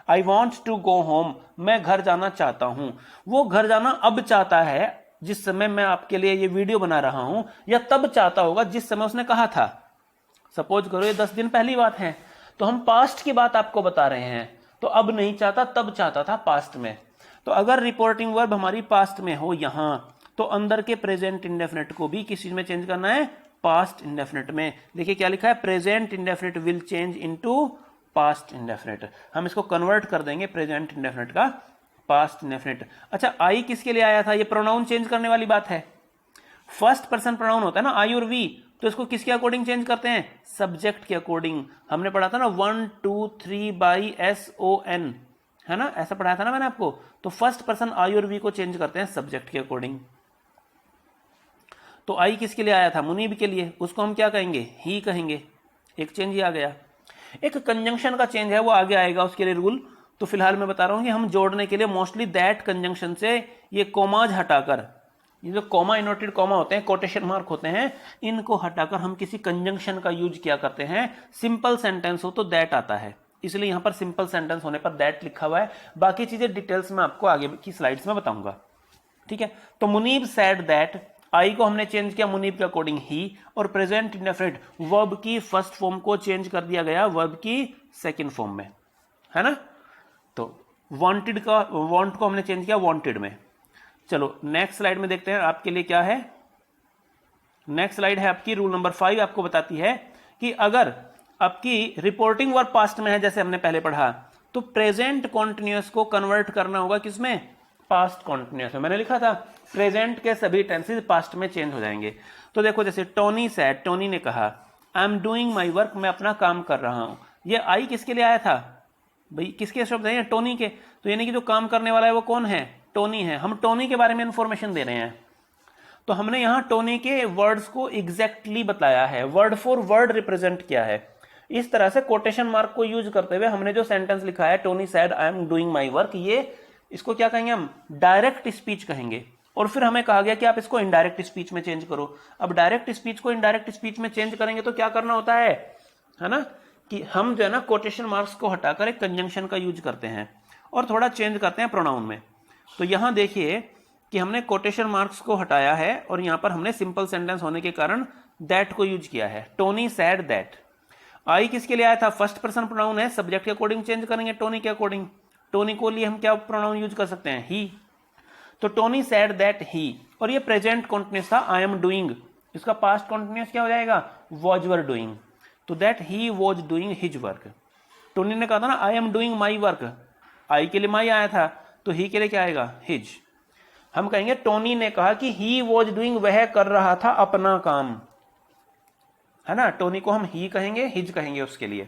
I want to go home, मैं घर जाना चाहता हूं। वो घर जाना अब चाहता है जिस समय मैं आपके लिए ये वीडियो बना रहा हूं, या तब चाहता होगा जिस समय उसने कहा था। सपोज करो ये 10 दिन पहली बात है, तो हम पास्ट की बात आपको बता रहे हैं, तो अब नहीं चाहता, तब चाहता था पास्ट में। तो अगर रिपोर्टिंग वर्ब हमारी पास्ट में हो यहां, तो अंदर के प्रेजेंट इंडेफिनिट को भी किस चीज में चेंज करना है, पास्ट इंडेफिनिट में। देखिए क्या लिखा है, present indefinite will change into past indefinite. हम इसको कन्वर्ट कर देंगे प्रेजेंट इंडेफिनिट का पास्ट इंडेफिनिट। अच्छा, आई किसके लिए आया था, ये प्रोनाउन चेंज करने वाली बात है। फर्स्ट पर्सन प्रोनाउन होता है ना आई और वी, तो इसको किसके अकॉर्डिंग चेंज करते हैं, सब्जेक्ट के अकॉर्डिंग। हमने पढ़ा था ना 1 2 3 बाई SON, है ना, ऐसा पढ़ाया था ना मैंने आपको। तो फर्स्ट पर्सन आई और वी को चेंज करते हैं सब्जेक्ट के अकॉर्डिंग। तो आई किसके लिए आया था, मुनीब के लिए, उसको हम क्या कहेंगे, ही कहेंगे। एक चेंज ही आ गया। एक कंजंक्शन का चेंज है, वो आगे आएगा, उसके लिए रूल। तो फिलहाल मैं बता रहा हूं कि हम जोड़ने के लिए मोस्टली दैट कंजंक्शन से ये कोमाज हटाकर, ये जो कॉमा इनवर्टेड कॉमा होते हैं, कोटेशन मार्क होते हैं, इनको हटाकर हम किसी कंजंक्शन का यूज किया करते हैं। सिंपल सेंटेंस हो तो दैट आता है, इसलिए यहां पर सिंपल सेंटेंस होने पर दैट लिखा हुआ है। बाकी चीजें डिटेल्स में आपको आगे की स्लाइड्स में बताऊंगा, ठीक है। तो मुनीब सैड दैट, आई को हमने चेंज किया मुनीब के अकॉर्डिंग ही, और प्रेजेंट इंडेफिनिट वर्ब की फर्स्ट फॉर्म को चेंज कर दिया गया वर्ब की सेकंड फॉर्म में, है ना। तो वांटेड का वांट को हमने चेंज किया वांटेड में। चलो नेक्स्ट स्लाइड में देखते हैं आपके लिए क्या है। नेक्स्ट स्लाइड है आपकी रूल नंबर 5, आपको बताती है कि अगर आपकी रिपोर्टिंग वर्ब पास्ट में है, जैसे हमने पहले पढ़ा, तो प्रेजेंट कॉन्टिन्यूअस को कन्वर्ट करना होगा किसमें, पास्ट कॉन्टिन्यूअस में। मैंने लिखा था प्रेजेंट के सभी टेंसेस पास्ट में चेंज हो जाएंगे। तो देखो जैसे टोनी सैड, टोनी ने कहा, आई एम डूइंग माई वर्क, मैं अपना काम कर रहा हूं। ये आई किसके लिए आया था भाई, किसके शब्द हैं, टोनी के। तो यानी कि जो काम करने वाला है वो कौन है, टोनी है। हम टोनी के बारे में इंफॉर्मेशन दे रहे हैं, तो हमने यहां टोनी के वर्ड्स को एग्जैक्टली बताया है, वर्ड फॉर वर्ड रिप्रेजेंट किया है। इस तरह से कोटेशन मार्क को यूज करते हुए हमने जो सेंटेंस लिखा है, Tony sad I am doing my work, ये इसको क्या कहेंगे हम, डायरेक्ट स्पीच कहेंगे। और फिर हमें कहा गया कि आप इसको इनडायरेक्ट स्पीच में चेंज करो। अब डायरेक्ट स्पीच को इनडायरेक्ट स्पीच में चेंज करेंगे तो क्या करना होता है ना, कि हम जो है ना कोटेशन मार्क्स को हटाकर एक कंजंक्शन का यूज करते हैं और थोड़ा चेंज करते हैं प्रोनाउन में। तो यहां देखिए कि हमने कोटेशन मार्क्स को हटाया है और यहां पर हमने सिंपल सेंटेंस होने के कारण दैट को यूज किया है। Tony sad that. आई किसके लिए आया था, फर्स्ट पर्सन प्रोनाउन है, सब्जेक्ट के अकॉर्डिंग चेंज करेंगे टोनी के अकॉर्डिंग। टोनी को लिए हम क्या प्रोनाउन यूज कर सकते हैं, ही। तो टोनी सैड दैट ही, और ये प्रेजेंट कॉन्टिन्यूअस था, आई एम डूइंग, इसका पास्ट कॉन्टिन्यूअस क्या हो जाएगा, वॉज वर डूइंग। तो that he was doing his work. Tony ने कहा था ना I am doing my work, I के लिए माई आया था, तो ही के लिए क्या आएगा, हिज। हम कहेंगे टोनी ने कहा कि ही वॉज डूइंग, वह कर रहा था अपना काम, है ना। टोनी को हम ही कहेंगे, हिज कहेंगे उसके लिए।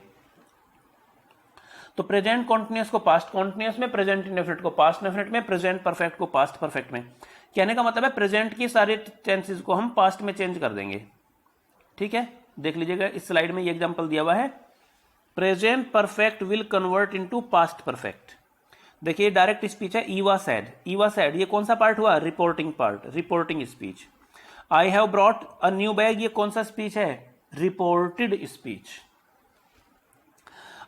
तो प्रेजेंट कॉन्टिन्यूअस को पास्ट कॉन्टिन्यूअस में, प्रेजेंट इंडेफिनिट को पास्ट इंडेफिनिट में, प्रेजेंट परफेक्ट को पास्ट परफेक्ट में। कहने का मतलब है प्रेजेंट की सारी टेंसेस को हम पास्ट में चेंज कर देंगे, ठीक है। देख लीजिएगा इस स्लाइड में ये एग्जांपल दिया हुआ है, present perfect will convert into past perfect. देखिए डायरेक्ट स्पीच है, ईवा सैड, ईवा सैड ये कौन सा पार्ट हुआ, reporting part, reporting speech. I have brought a new bag, ये कौन सा स्पीच है, रिपोर्टेड स्पीच।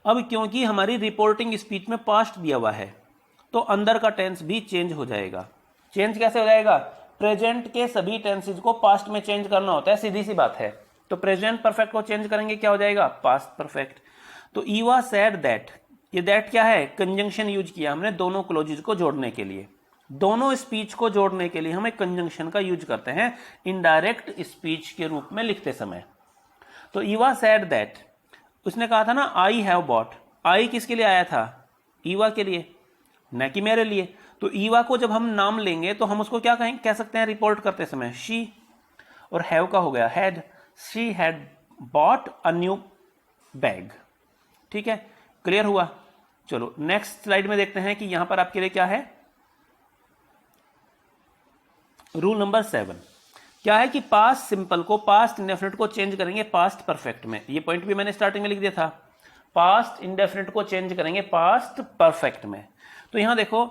अब क्योंकि हमारी रिपोर्टिंग स्पीच में पास्ट दिया हुआ है, तो अंदर का टेंस भी चेंज हो जाएगा। चेंज कैसे हो जाएगा, प्रेजेंट के सभी टेंसेस को पास्ट में चेंज करना होता है, सीधी सी बात है। तो प्रेजेंट परफेक्ट को चेंज करेंगे, क्या हो जाएगा, पास्ट परफेक्ट। तो ईवा सैड दैट, ये दैट क्या है, कंजंक्शन यूज किया हमने दोनों क्लोजेज को जोड़ने के लिए। दोनों स्पीच को जोड़ने के लिए हम एक कंजंक्शन का यूज करते हैं इनडायरेक्ट स्पीच के रूप में लिखते समय। तो ईवा सैड दैट, उसने कहा था ना आई हैव बॉट, आई किसके लिए आया था, ईवा के लिए, न कि मेरे लिए। तो ईवा को जब हम नाम लेंगे तो हम उसको क्या कहें, कह सकते हैं रिपोर्ट करते समय, शी। और हैव का हो गया had, she had bought a new bag, ठीक है, क्लियर हुआ। चलो नेक्स्ट स्लाइड में देखते हैं कि यहां पर आपके लिए क्या है। रूल नंबर 7 क्या है कि पास्ट सिंपल को, पास्ट इंडेफिनिट को चेंज करेंगे पास्ट परफेक्ट में। ये पॉइंट भी मैंने स्टार्टिंग में लिख दिया था, पास्ट इंडेफिनिट को चेंज करेंगे पास्ट परफेक्ट में। तो यहां देखो,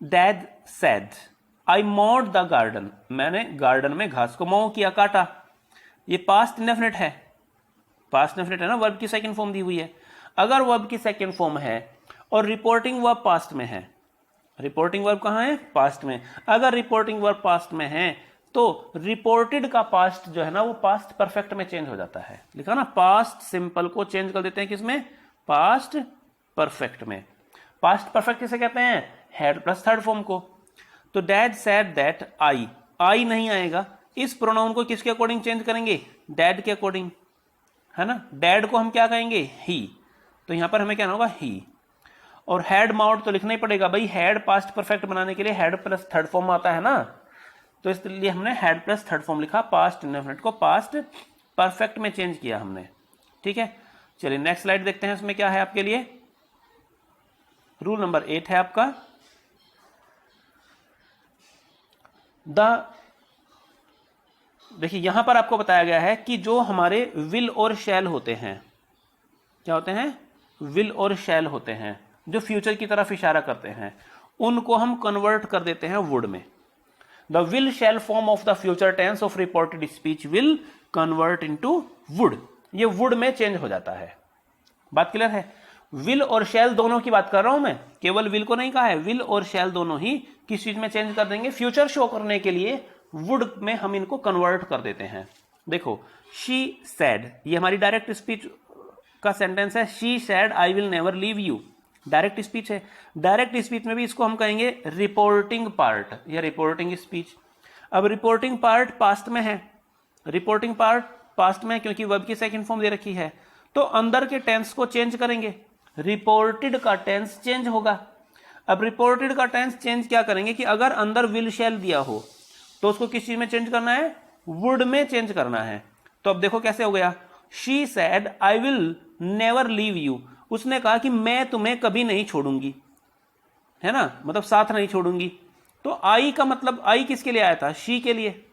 dad said I mod the garden, मैंने गार्डन में घास को मॉ किया, काटा। ये पास्ट इंडेफिनिट है, पास्ट इंडेफिनिट है ना, वर्ब की सेकंड फॉर्म दी हुई है। अगर वर्ब की सेकंड फॉर्म है और रिपोर्टिंग वर्ब पास्ट में है। रिपोर्टिंग वर्ब कहाँ है? पास्ट में। अगर रिपोर्टिंग वर्ब पास्ट में है तो रिपोर्टेड का पास्ट जो है ना वो पास्ट परफेक्ट में चेंज हो जाता है। लिखा ना, पास्ट सिंपल को चेंज कर देते हैं किसमें? पास्ट परफेक्ट में। पास्ट परफेक्ट किसे कहते हैं? हैड प्लस थर्ड फॉर्म को। तो डैड सेड दैट आई नहीं आएगा, इस प्रोनाउन को किसके अकॉर्डिंग चेंज करेंगे? डैड के अकॉर्डिंग, है ना। डैड को हम क्या कहेंगे? ही। तो यहां पर हमें क्या होगा? ही। और हैड माउड तो लिखना ही पड़ेगा भाई, हैड पास्ट परफेक्ट बनाने के लिए हैड प्लस थर्ड फॉर्म आता है ना, तो इसलिए हमने हैड प्लस थर्ड फॉर्म लिखा, पास्ट इंडेफिनिट को पास्ट परफेक्ट में चेंज किया हमने। ठीक है, चलिए नेक्स्ट स्लाइड देखते हैं, इसमें क्या है आपके लिए। रूल नंबर 8 है आपका, देखिए यहां पर आपको बताया गया है कि जो हमारे विल और शैल होते हैं, क्या होते हैं? विल और शैल होते हैं, जो फ्यूचर की तरफ इशारा करते हैं, उनको हम कन्वर्ट कर देते हैं वुड में। The will shall form of the future tense of reported speech will convert into would, ये वुड में चेंज हो जाता है। बात क्लियर है? विल और शैल दोनों की बात कर रहा हूं मैं, केवल विल को नहीं कहा है, विल और शैल दोनों ही किस चीज में चेंज कर देंगे? फ्यूचर शो करने के लिए वुड में हम इनको कन्वर्ट कर देते हैं। देखो, शी सैड, ये हमारी डायरेक्ट स्पीच का सेंटेंस है। She said I will never leave you, direct speech है। डायरेक्ट स्पीच में भी इसको हम कहेंगे रिपोर्टिंग पार्ट या रिपोर्टिंग स्पीच। अब रिपोर्टिंग पार्ट पास्ट में है, रिपोर्टिंग पार्ट पास्ट में क्योंकि वर्ब की सेकंड फॉर्म दे रखी है, तो अंदर के टेंस को चेंज करेंगे, रिपोर्टेड का टेंस चेंज होगा। अब रिपोर्टेड का टेंस चेंज क्या करेंगे कि अगर अंदर विल शैल दिया हो तो उसको किस चीज में चेंज करना है? वुड में चेंज करना है। तो अब देखो कैसे हो गया, she said I will never leave you, उसने कहा कि मैं तुम्हें कभी नहीं छोड़ूंगी, है ना, मतलब साथ नहीं छोड़ूंगी। तो आई का मतलब, आई किसके लिए आया था? शी के लिए।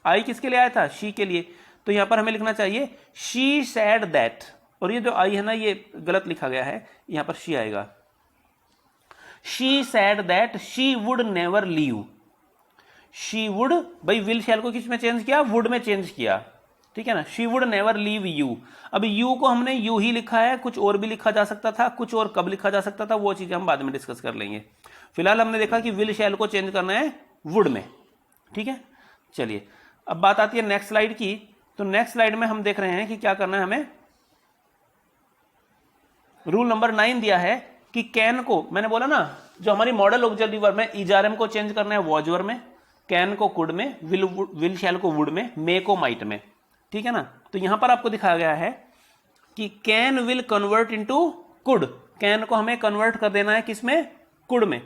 आई किसके लिए आया था? शी के लिए। तो यहां पर हमें लिखना चाहिए शी सैड दैट, और ये जो आई है ना ये गलत लिखा गया है, यहां पर शी आएगा। She said that she would never leave, she would, भाई विल शैल को किस में चेंज किया? वुड में चेंज किया, ठीक है ना। She would never leave you, अब यू को हमने यू ही लिखा है, कुछ और भी लिखा जा सकता था, कुछ और कब लिखा जा सकता था वो चीजें हम बाद में डिस्कस कर लेंगे। फिलहाल हमने देखा कि विल शैल को चेंज करना है वुड में, ठीक है। चलिए अब बात आती है नेक्स्ट स्लाइड की। तो नेक्स्ट स्लाइड में हम देख रहे हैं कि क्या करना है हमें। रूल नंबर 9 दिया है कि कैन को, मैंने बोला ना जो हमारी मॉडल ऑक्सिलरी वर्ब में इजारम को चेंज करना है वॉज वर्ब में, कैन को कुड में, विल शैल को वुड में, मे को माइट में, ठीक है ना। तो यहां पर आपको दिखाया गया है कि can will convert into could, can को हमें कन्वर्ट कर देना है किसमें? कुड में।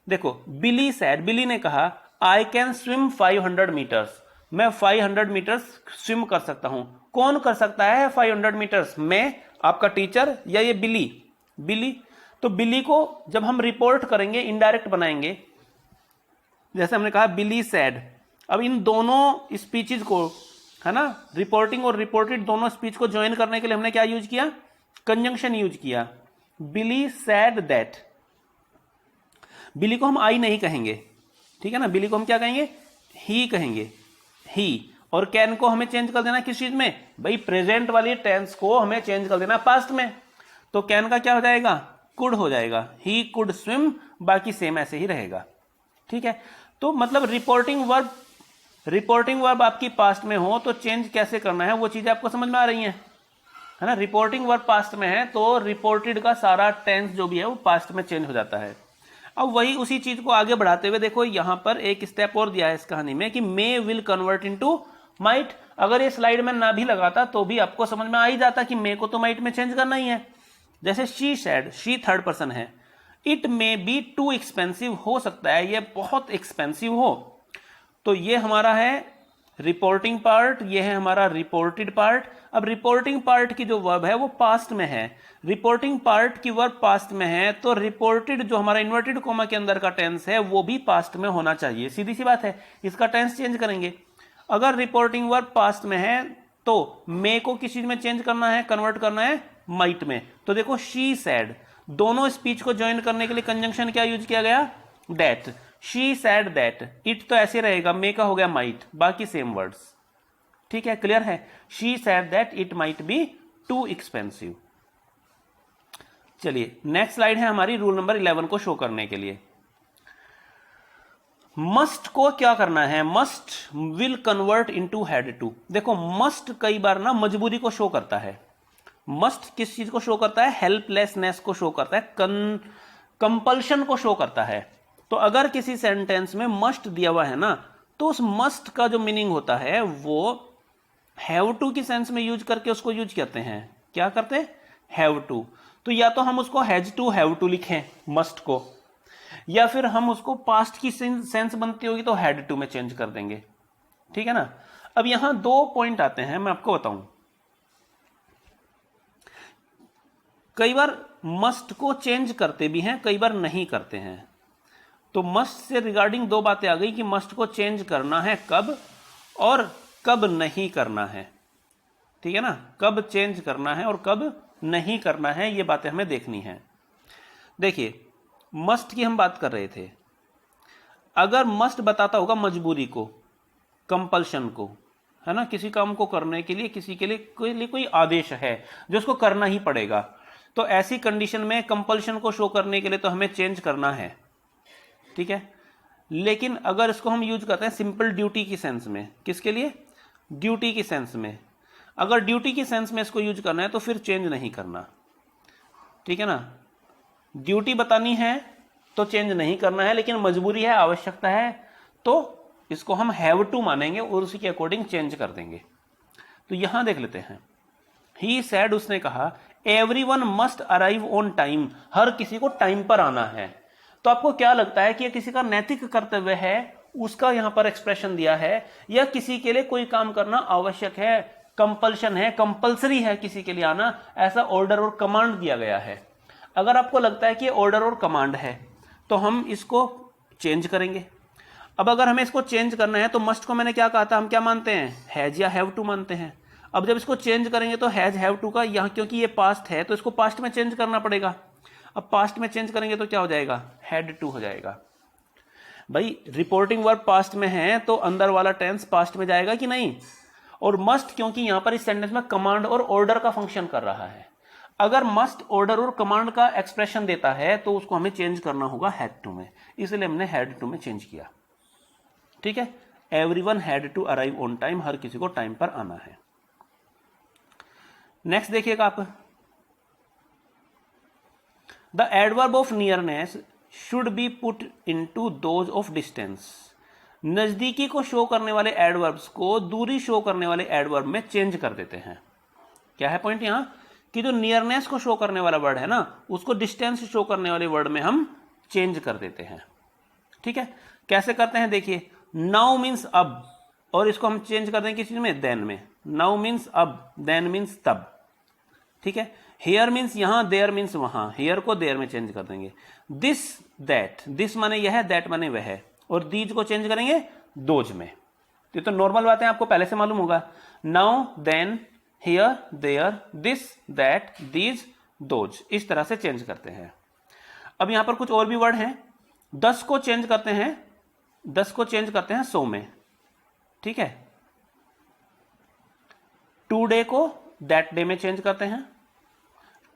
देखो बिली सैड, बिली ने कहा आई कैन स्विम 500 मीटर्स, मैं 500 मीटर्स स्विम कर सकता हूं। कौन कर सकता है 500 मीटर्स? मैं, आपका टीचर, या ये बिली? बिली। तो बिली को जब हम रिपोर्ट करेंगे इनडायरेक्ट बनाएंगे, जैसे हमने कहा बिली सैड। अब इन दोनों स्पीचेस को, है ना, रिपोर्टिंग और रिपोर्टेड दोनों स्पीच को ज्वाइन करने के लिए हमने क्या यूज किया? कंजंक्शन यूज किया। बिली सैड दैट, बिली को हम आई नहीं कहेंगे, ठीक है ना, बिली को हम क्या कहेंगे? ही कहेंगे, ही। और कैन को हमें चेंज कर देना किस चीज में? भाई प्रेजेंट वाली टेंस को हमें चेंज कर देना पास्ट में। तो कैन का क्या हो जाएगा? कुड हो जाएगा, ही कुड स्विम, बाकी सेम ऐसे ही रहेगा, ठीक है। तो मतलब रिपोर्टिंग वर्ब आपकी पास्ट में हो तो चेंज कैसे करना है वो चीजें आपको समझ में आ रही हैं, है ना। रिपोर्टिंग वर्ब पास्ट में है तो रिपोर्टेड का सारा टेंस जो भी है वो पास्ट में चेंज हो जाता है। अब वही उसी चीज को आगे बढ़ाते हुए देखो यहां पर एक स्टेप और दिया है इस कहानी में कि मे विल कन्वर्ट इनटू माइट। अगर ये स्लाइड में ना भी लगाता तो भी आपको समझ में आ ही जाता कि मे को तो माइट में चेंज करना ही है। जैसे she said, she third person है, it may be too expensive, हो सकता है ये बहुत एक्सपेंसिव हो। तो ये हमारा है रिपोर्टिंग पार्ट, ये है हमारा रिपोर्टेड पार्ट। अब रिपोर्टिंग पार्ट की जो वर्ब है वो पास्ट में है, रिपोर्टिंग पार्ट की वर्ब पास्ट में है, तो रिपोर्टेड जो हमारा इन्वर्टेड कोमा के अंदर का टेंस है वो भी पास्ट में होना चाहिए। सीधी सी बात है, इसका टेंस चेंज करेंगे। अगर रिपोर्टिंग वर्ब पास्ट में है तो मे को किस चीज में चेंज करना है? कन्वर्ट करना है माइट में। तो देखो शी सैड, दोनों स्पीच को ज्वाइन करने के लिए कंजंक्शन क्या यूज किया गया? That. She said that, it तो ऐसे रहेगा, मे का हो गया माइट, बाकी सेम वर्ड्स, ठीक है, क्लियर है। She said that it might be too expensive. चलिए नेक्स्ट स्लाइड है हमारी रूल नंबर 11 को शो करने के लिए। मस्ट को क्या करना है, must will convert into had to. देखो मस्ट कई बार ना मजबूरी को शो करता है। मस्ट किस चीज को शो करता है, हेल्पलेसनेस को शो करता है, कंपल्शन को शो करता है। तो अगर किसी सेंटेंस में मस्ट दिया हुआ है ना, तो उस मस्ट का जो मीनिंग होता है वो हैव टू की सेंस में यूज करके उसको यूज करते हैं। क्या करते हैं, हैव टू। तो या तो हम उसको हैज टू हैव टू लिखें मस्ट को, या फिर हम उसको पास्ट की सेंस बनती होगी तो हैड टू में चेंज कर देंगे। ठीक है ना। अब यहां दो पॉइंट आते हैं, मैं आपको बताऊं। कई बार मस्ट को चेंज करते भी हैं, कई बार नहीं करते हैं। तो मस्ट से रिगार्डिंग दो बातें आ गई कि मस्ट को चेंज करना है कब और कब नहीं करना है। ठीक है ना, कब चेंज करना है और कब नहीं करना है, ये बातें हमें देखनी है। देखिए मस्ट की हम बात कर रहे थे। अगर मस्ट बताता होगा मजबूरी को, कंपल्शन को, है ना, किसी काम को करने के लिए किसी के लिए कोई आदेश है जो उसको करना ही पड़ेगा, तो ऐसी कंडीशन में कंपल्शन को शो करने के लिए तो हमें चेंज करना है। ठीक है। लेकिन अगर इसको हम यूज करते हैं सिंपल ड्यूटी की सेंस में, किसके लिए, ड्यूटी की सेंस में, अगर ड्यूटी की सेंस में इसको यूज करना है तो फिर चेंज नहीं करना। ठीक है ना, ड्यूटी बतानी है तो चेंज नहीं करना है, लेकिन मजबूरी है, आवश्यकता है, तो इसको हम हैव टू मानेंगे और उसी के अकॉर्डिंग चेंज कर देंगे। तो यहां देख लेते हैं। ही सैड, उसने कहा, everyone must arrive on time, हर किसी को टाइम पर आना है। तो आपको क्या लगता है कि यह किसी का नैतिक कर्तव्य है, उसका यहां पर एक्सप्रेशन दिया है, या किसी के लिए कोई काम करना आवश्यक है, कंपल्शन है, कंपल्सरी है किसी के लिए आना, ऐसा ऑर्डर और कमांड दिया गया है। अगर आपको लगता है कि ऑर्डर और कमांड है तो हम इसको चेंज करेंगे। अब अगर हमें इसको चेंज करना है तो मस्ट को मैंने क्या कहा था, हम क्या मानते हैं, हैज या हैव टू मानते हैं। अब जब इसको चेंज करेंगे तो हैज हैव टू का यहां, क्योंकि ये पास्ट है तो इसको पास्ट में चेंज करना पड़ेगा। अब पास्ट में चेंज करेंगे तो क्या हो जाएगा, हैड टू हो जाएगा। भाई रिपोर्टिंग वर्ब पास्ट में है तो अंदर वाला टेंस पास्ट में जाएगा कि नहीं। और मस्ट क्योंकि यहां पर इस सेंटेंस में कमांड और ऑर्डर का फंक्शन कर रहा है, अगर मस्ट ऑर्डर और कमांड का एक्सप्रेशन देता है तो उसको हमें चेंज करना होगा हैड टू में, इसलिए हमने हैड टू में चेंज किया। ठीक है, everyone had to arrive on time, हर किसी को टाइम पर आना है। नेक्स्ट देखिएगा आप, the adverb of nearness should be put into those of distance. नजदीकी को शो करने वाले एडवर्ब्स को दूरी शो करने वाले एडवर्ब में चेंज कर देते हैं। क्या है पॉइंट यहां, कि जो नियरनेस को शो करने वाला वर्ड है ना, उसको डिस्टेंस शो करने वाले वर्ड में हम चेंज कर देते हैं। ठीक है, कैसे करते हैं देखिए। नाउ मीन्स अब, और इसको हम चेंज कर देंगे किस चीज में, देन में। नाउ मीन्स अब, देन मीन्स तब। ठीक है, हियर मीन्स यहां, देयर मीन्स वहां, हियर को देयर में चेंज कर देंगे। दिस दैट, दिस माने यह है, दैट माने वह है, और दीज को चेंज करेंगे दोज में। ये तो नॉर्मल बातें आपको पहले से मालूम होगा। Now, then, here, there, this, that, these, those, इस तरह से चेंज करते हैं। अब यहां पर कुछ और भी वर्ड हैं। 10 को चेंज करते हैं, 10 को चेंज करते हैं 100 में। ठीक है, टुडे को दैट डे में चेंज करते हैं,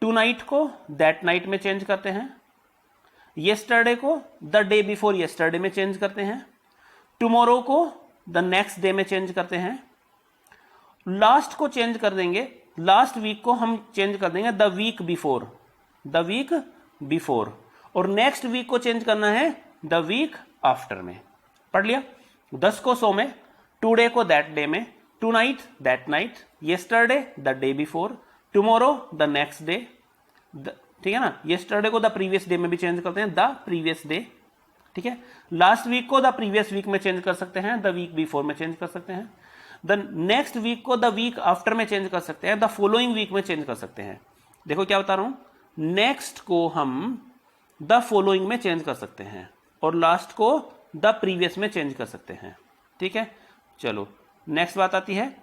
टू नाइट को दैट नाइट में चेंज करते हैं, येस्टरडे को द डे बिफोर येस्टरडे में चेंज करते हैं, टुमारो को द नेक्स्ट डे में चेंज करते हैं, लास्ट को चेंज कर देंगे, लास्ट वीक को हम चेंज कर देंगे the week before, the week before, और नेक्स्ट वीक को चेंज करना है द वीक आफ्टर में। पढ़ लिया। 10 को 100 में, टुडे को दैट डे में, tonight that night, yesterday the day before, tomorrow the next day, ठीक है ना, येस्टरडे को द प्रीवियस डे में भी चेंज करते हैं, द प्रीवियस डे। ठीक है, लास्ट वीक को द प्रीवियस वीक में चेंज कर सकते हैं, द वीक बिफोर में चेंज कर सकते हैं, द नेक्स्ट वीक को द वीक आफ्टर में चेंज कर सकते हैं, द फॉलोइंग वीक में चेंज कर सकते हैं। देखो क्या बता रहा हूं, नेक्स्ट को हम द फॉलोइंग में चेंज कर सकते हैं और लास्ट को द प्रीवियस में चेंज कर सकते हैं। ठीक है, चलो नेक्स्ट बात आती है,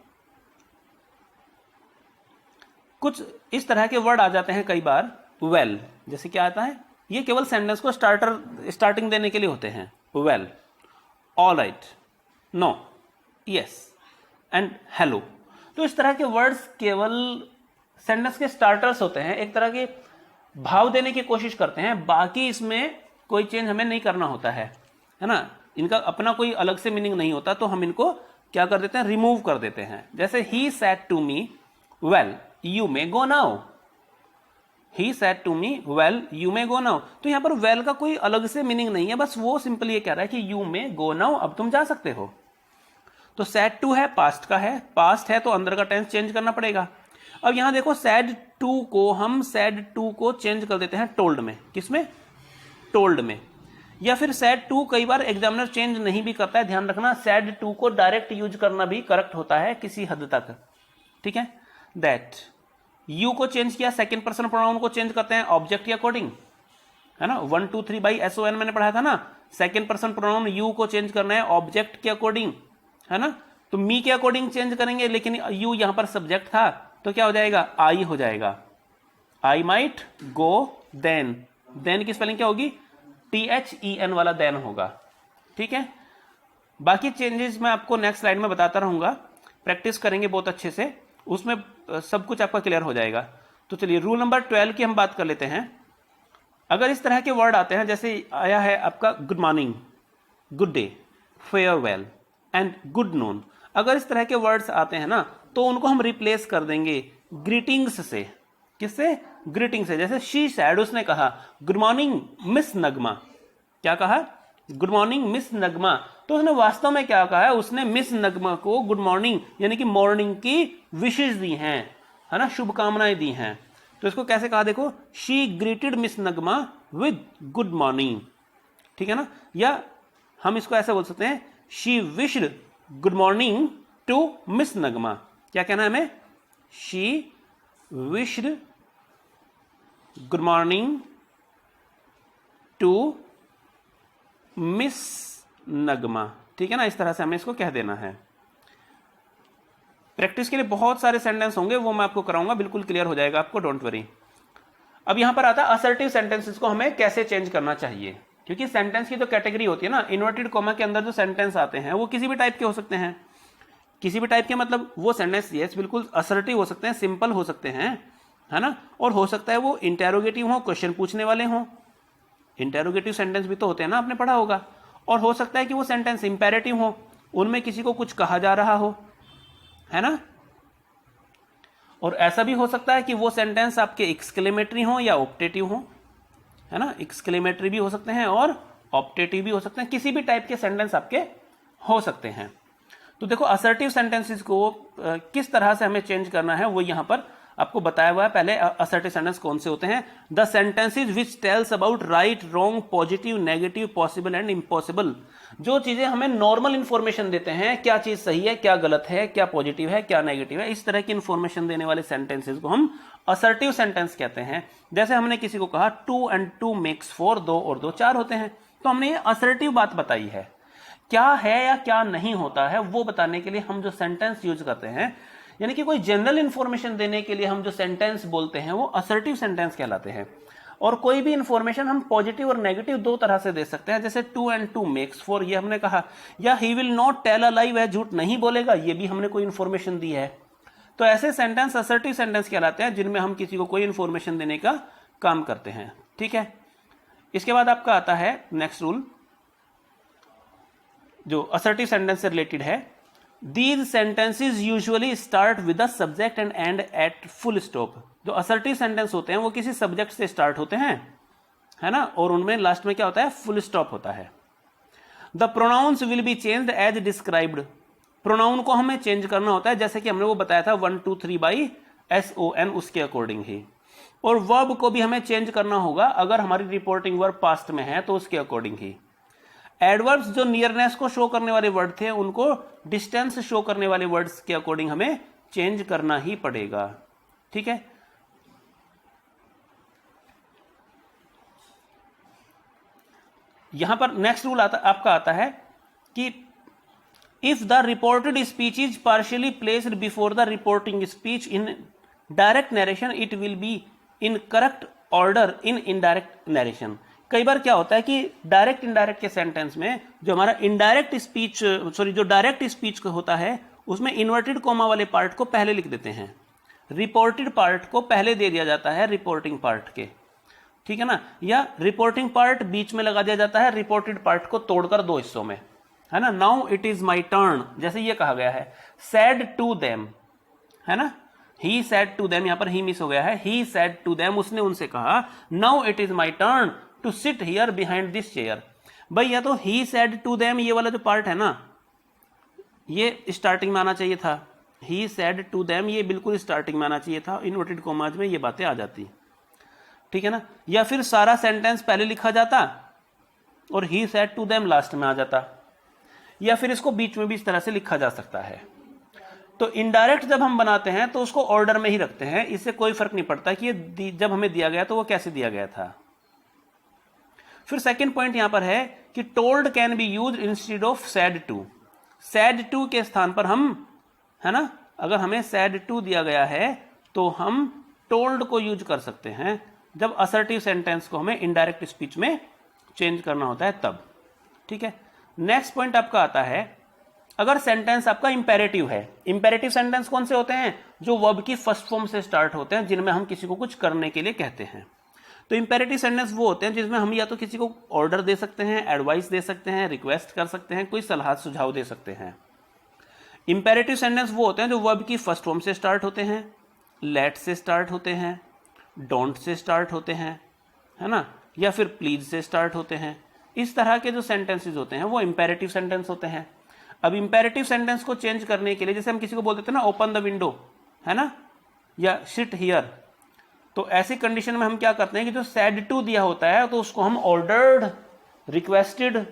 कुछ इस तरह के वर्ड आ जाते हैं कई बार। वेल, जैसे क्या आता है, ये केवल सेंटेंस को स्टार्टिंग देने के लिए होते हैं। Well, all right, no, yes and hello. तो इस तरह के वर्ड्स केवल सेंटेंस के स्टार्टर्स होते हैं, एक तरह के भाव देने की कोशिश करते हैं, बाकी इसमें कोई चेंज हमें नहीं करना होता है ना, इनका अपना कोई अलग से मीनिंग नहीं होता, तो हम इनको क्या कर देते हैं, रिमूव कर देते हैं। जैसे he said to me well you may go now, he said to me well you may go now, तो यहां पर वेल का कोई अलग से मीनिंग नहीं है, बस वो सिंपल ये कह रहा है कि यू मे गो नाउ, अब तुम जा सकते हो। तो सेड टू है, पास्ट का है, पास्ट है तो अंदर का टेंस चेंज करना पड़ेगा। अब यहां देखो सेड टू को हम सेड टू को चेंज कर देते हैं टोल्ड में, किसमें, टोल्ड में। या फिर सेड टू कई बार एग्जामिनर चेंज नहीं भी करता है, ध्यान रखना, सेड टू को डायरेक्ट यूज करना भी करेक्ट होता है किसी हद तक, ठीक है। दैट यू को चेंज किया, सेकंड पर्सन प्रोनाउन को चेंज करते हैं ऑब्जेक्ट के अकॉर्डिंग, है ना, 1 2 3 बाई SON मैंने पढ़ा था ना, सेकंड पर्सन प्रोनाउन यू को चेंज करना है ऑब्जेक्ट के अकॉर्डिंग, है ना, तो मी के अकॉर्डिंग चेंज करेंगे, लेकिन यू यहां पर सब्जेक्ट था तो क्या हो जाएगा, आई हो जाएगा, I might go then, then की स्पेलिंग क्या होगी, THEN वाला देन होगा, ठीक है। बाकी चेंजेस मैं आपको नेक्स्ट स्लाइड में बताता रहूंगा, प्रैक्टिस करेंगे बहुत अच्छे से, उसमें सब कुछ आपका क्लियर हो जाएगा। तो चलिए रूल नंबर 12 की हम बात कर लेते हैं। अगर इस तरह के वर्ड आते हैं, जैसे आया है आपका good morning, good day, farewell and good noon, अगर इस तरह के वर्ड्स आते हैं ना, तो उनको हम रिप्लेस कर देंगे ग्रीटिंग्स से, किससे, ग्रीटिंग से। जैसे शी सैड, उसने कहा गुड मॉर्निंग मिस नगमा, क्या कहा, गुड मॉर्निंग मिस नगमा, तो उसने वास्तव में क्या कहा है, उसने मिस नगमा को गुड मॉर्निंग यानी कि मॉर्निंग की विशेष दी हैं, है ना, शुभकामनाएं दी हैं। तो इसको कैसे कहा देखो, she greeted miss Nagma with good morning, ठीक है ना। या हम इसको ऐसे बोल सकते हैं, she wished good morning to Miss Nagma, क्या कहना है हमें, she wished good morning to Miss Nagma, ठीक है ना, इस तरह से हमें इसको कह देना है। प्रैक्टिस के लिए बहुत सारे सेंटेंस होंगे, वो मैं आपको कराऊंगा, बिल्कुल क्लियर हो जाएगा आपको, डोंट वरी। अब यहां पर आता है असर्टिव सेंटेंसेस को हमें कैसे चेंज करना चाहिए, क्योंकि सेंटेंस की जो कैटेगरी होती है ना, इन्वर्टेड कॉमा के अंदर जो सेंटेंस आते हैं वो किसी भी टाइप के हो सकते हैं, किसी भी टाइप के, मतलब वो सेंटेंस यस बिल्कुल असर्टिव हो सकते हैं, सिंपल हो सकते हैं, है ना, और हो सकता है वो इंटेरोगेटिव हो, क्वेश्चन पूछने वाले हों, इंटेरोगेटिव सेंटेंस भी तो होते हैं ना, आपने पढ़ा होगा। और हो सकता है कि वो सेंटेंस इंपेरेटिव हो, उनमें किसी को कुछ कहा जा रहा हो, है ना। और ऐसा भी हो सकता है कि वो सेंटेंस आपके एक्सक्लेमेटरी हो या ऑप्टेटिव हो, है ना, एक्सक्लेमेटरी भी हो सकते हैं और ऑप्टेटिव भी हो सकते हैं, किसी भी टाइप के सेंटेंस आपके हो सकते हैं। तो देखो असर्टिव सेंटेंसेस को किस तरह से हमें चेंज करना है वो यहां पर आपको बताया हुआ है। पहले असर्टिव सेंटेंस कौन से होते हैं, the sentences which tells about right, wrong, positive, negative, possible and impossible, जो चीजें हमें नॉर्मल इंफॉर्मेशन देते हैं, क्या चीज सही है, क्या गलत है, क्या पॉजिटिव है, क्या नेगेटिव है, इस तरह की इंफॉर्मेशन देने वाले सेंटेंसेस को हम असर्टिव सेंटेंस कहते हैं। जैसे हमने किसी को कहा 2 and 2 makes 4, 2 और 2 4 होते हैं, तो हमने ये असर्टिव बात बताई है। क्या है या क्या नहीं होता है वो बताने के लिए हम जो सेंटेंस यूज करते हैं, यानी कि कोई जनरल इंफॉर्मेशन देने के लिए हम जो सेंटेंस बोलते हैं वो असर्टिव सेंटेंस कहलाते हैं। और कोई भी इंफॉर्मेशन हम पॉजिटिव और नेगेटिव दो तरह से दे सकते हैं, जैसे 2 and 2 makes 4 ये हमने कहा, या he will not tell a lie, वह झूठ नहीं बोलेगा, ये भी हमने कोई इंफॉर्मेशन दी है। तो ऐसे सेंटेंस असर्टिव सेंटेंस कहलाते हैं जिनमें हम किसी को कोई इंफॉर्मेशन देने का काम करते हैं, ठीक है। इसके बाद आपका आता है नेक्स्ट रूल जो असर्टिव सेंटेंस से रिलेटेड है। These sentences usually start with the subject and end at full stop। जो assertive sentence होते हैं वो किसी subject से start होते हैं, है ना, और उनमें लास्ट में क्या होता है, full stop होता है। The pronouns will be changed as described। pronoun को हमें चेंज करना होता है, जैसे कि हमने वो बताया था 1 2 3 बाई SON, उसके अकॉर्डिंग ही। और वर्ब को भी हमें चेंज करना होगा, अगर हमारी रिपोर्टिंग वर्ब पास्ट में है तो उसके अकॉर्डिंग ही। एडवर्ब्स जो नियरनेस को शो करने वाले वर्ड थे उनको डिस्टेंस शो करने वाले वर्ड्स के अकॉर्डिंग हमें चेंज करना ही पड़ेगा, ठीक है। यहां पर नेक्स्ट रूल आपका आता है कि if the reported speech is partially placed before the reporting speech in direct narration, it will be in correct order in indirect narration. कई बार क्या होता है कि डायरेक्ट इनडायरेक्ट के सेंटेंस में जो हमारा इनडायरेक्ट स्पीच जो डायरेक्ट स्पीच होता है उसमें इन्वर्टेड कॉमा वाले पार्ट को पहले लिख देते हैं, रिपोर्टेड पार्ट को पहले दे दिया जाता है रिपोर्टिंग पार्ट के। ठीक है ना, या रिपोर्टिंग पार्ट बीच में लगा दिया जाता है रिपोर्टेड पार्ट को तोड़कर दो हिस्सों में, है ना। Now it is my turn, जैसे ये कहा गया है, सैड टू देम, है ना, ही सैड टू देम, यहां पर ही मिस हो गया है, ही सैड टू देम, उसने उनसे कहा, now it is my turn to sit here behind this chair. भाई या तो ही सैड टू देम ये वाला जो पार्ट है ना, ये स्टार्टिंग में आना चाहिए था, ही सैड टू देम ये बिल्कुल स्टार्टिंग में आना चाहिए था, इन्वर्टेड कॉमाज में ये बातें आ जाती, ठीक है ना। या फिर सारा सेंटेंस पहले लिखा जाता और ही सैड टू देम लास्ट में आ जाता, या फिर इसको बीच में भी इस तरह से लिखा जा सकता है। तो इनडायरेक्ट जब हम बनाते हैं तो उसको ऑर्डर में ही रखते हैं, इससे कोई फर्क नहीं पड़ता कि ये जब हमें दिया गया तो वो कैसे दिया गया था। फिर सेकंड पॉइंट यहां पर है कि told can be used instead of said to. Said to के स्थान पर हम, है ना, अगर हमें सैड टू दिया गया है तो हम टोल्ड को यूज कर सकते हैं जब असर्टिव सेंटेंस को हमें इनडायरेक्ट स्पीच में चेंज करना होता है तब, ठीक है। नेक्स्ट पॉइंट आपका आता है, अगर सेंटेंस आपका इंपेरेटिव है। इंपेरेटिव सेंटेंस कौन से होते हैं? जो वर्ब की फर्स्ट फॉर्म से स्टार्ट होते हैं, जिनमें हम किसी को कुछ करने के लिए कहते हैं। तो इंपेरेटिव सेंटेंस वो होते हैं जिसमें हम या तो किसी को ऑर्डर दे सकते हैं, एडवाइस दे सकते हैं, रिक्वेस्ट कर सकते हैं, कोई सलाह सुझाव दे सकते हैं। इंपेरेटिव सेंटेंस वो होते हैं जो वर्ब की फर्स्ट फॉर्म से स्टार्ट होते हैं, लेट से स्टार्ट होते हैं, डोंट से स्टार्ट होते हैं, है ना, या फिर प्लीज से स्टार्ट होते हैं। इस तरह के जो सेंटेंसेस होते हैं वो इंपेरेटिव सेंटेंस होते हैं। अब इंपेरेटिव सेंटेंस को चेंज करने के लिए, जैसे हम किसी को बोल देते हैं ना ओपन द विंडो, है ना, या सिट हियर, तो ऐसी कंडीशन में हम क्या करते हैं कि जो सैड टू दिया होता है तो उसको हम ऑर्डर्ड, रिक्वेस्टेड,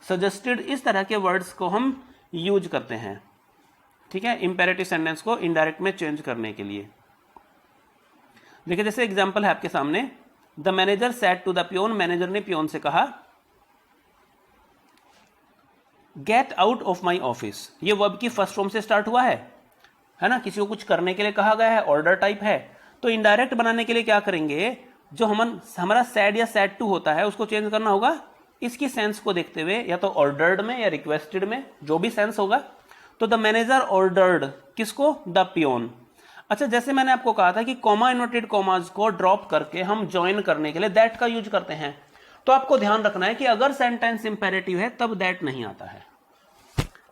सजेस्टेड, इस तरह के वर्ड्स को हम यूज करते हैं, ठीक है, इंपेरेटिव सेंटेंस को इनडायरेक्ट में चेंज करने के लिए। देखिए जैसे एग्जांपल है आपके सामने, the manager said to the peon, manager ने पियोन से कहा get out of my office. ये वर्ब की फर्स्ट फॉर्म से स्टार्ट हुआ है ना, किसी को कुछ करने के लिए कहा गया है, ऑर्डर टाइप है। तो इनडायरेक्ट बनाने के लिए क्या करेंगे, जो हमारा सैड या सैड टू होता है उसको चेंज करना होगा इसकी सेंस को देखते हुए, या तो ऑर्डर्ड में या रिक्वेस्टेड में, जो भी सेंस होगा। तो द मैनेजर ऑर्डर्ड किसको? The peon. अच्छा, जैसे मैंने आपको कहा था कि कॉमा इन्वर्टेड कॉमाज को ड्रॉप करके हम ज्वाइन करने के लिए दैट का यूज करते हैं। तो आपको ध्यान रखना है कि अगर सेंटेंस इंपेरेटिव है तब दैट नहीं आता है।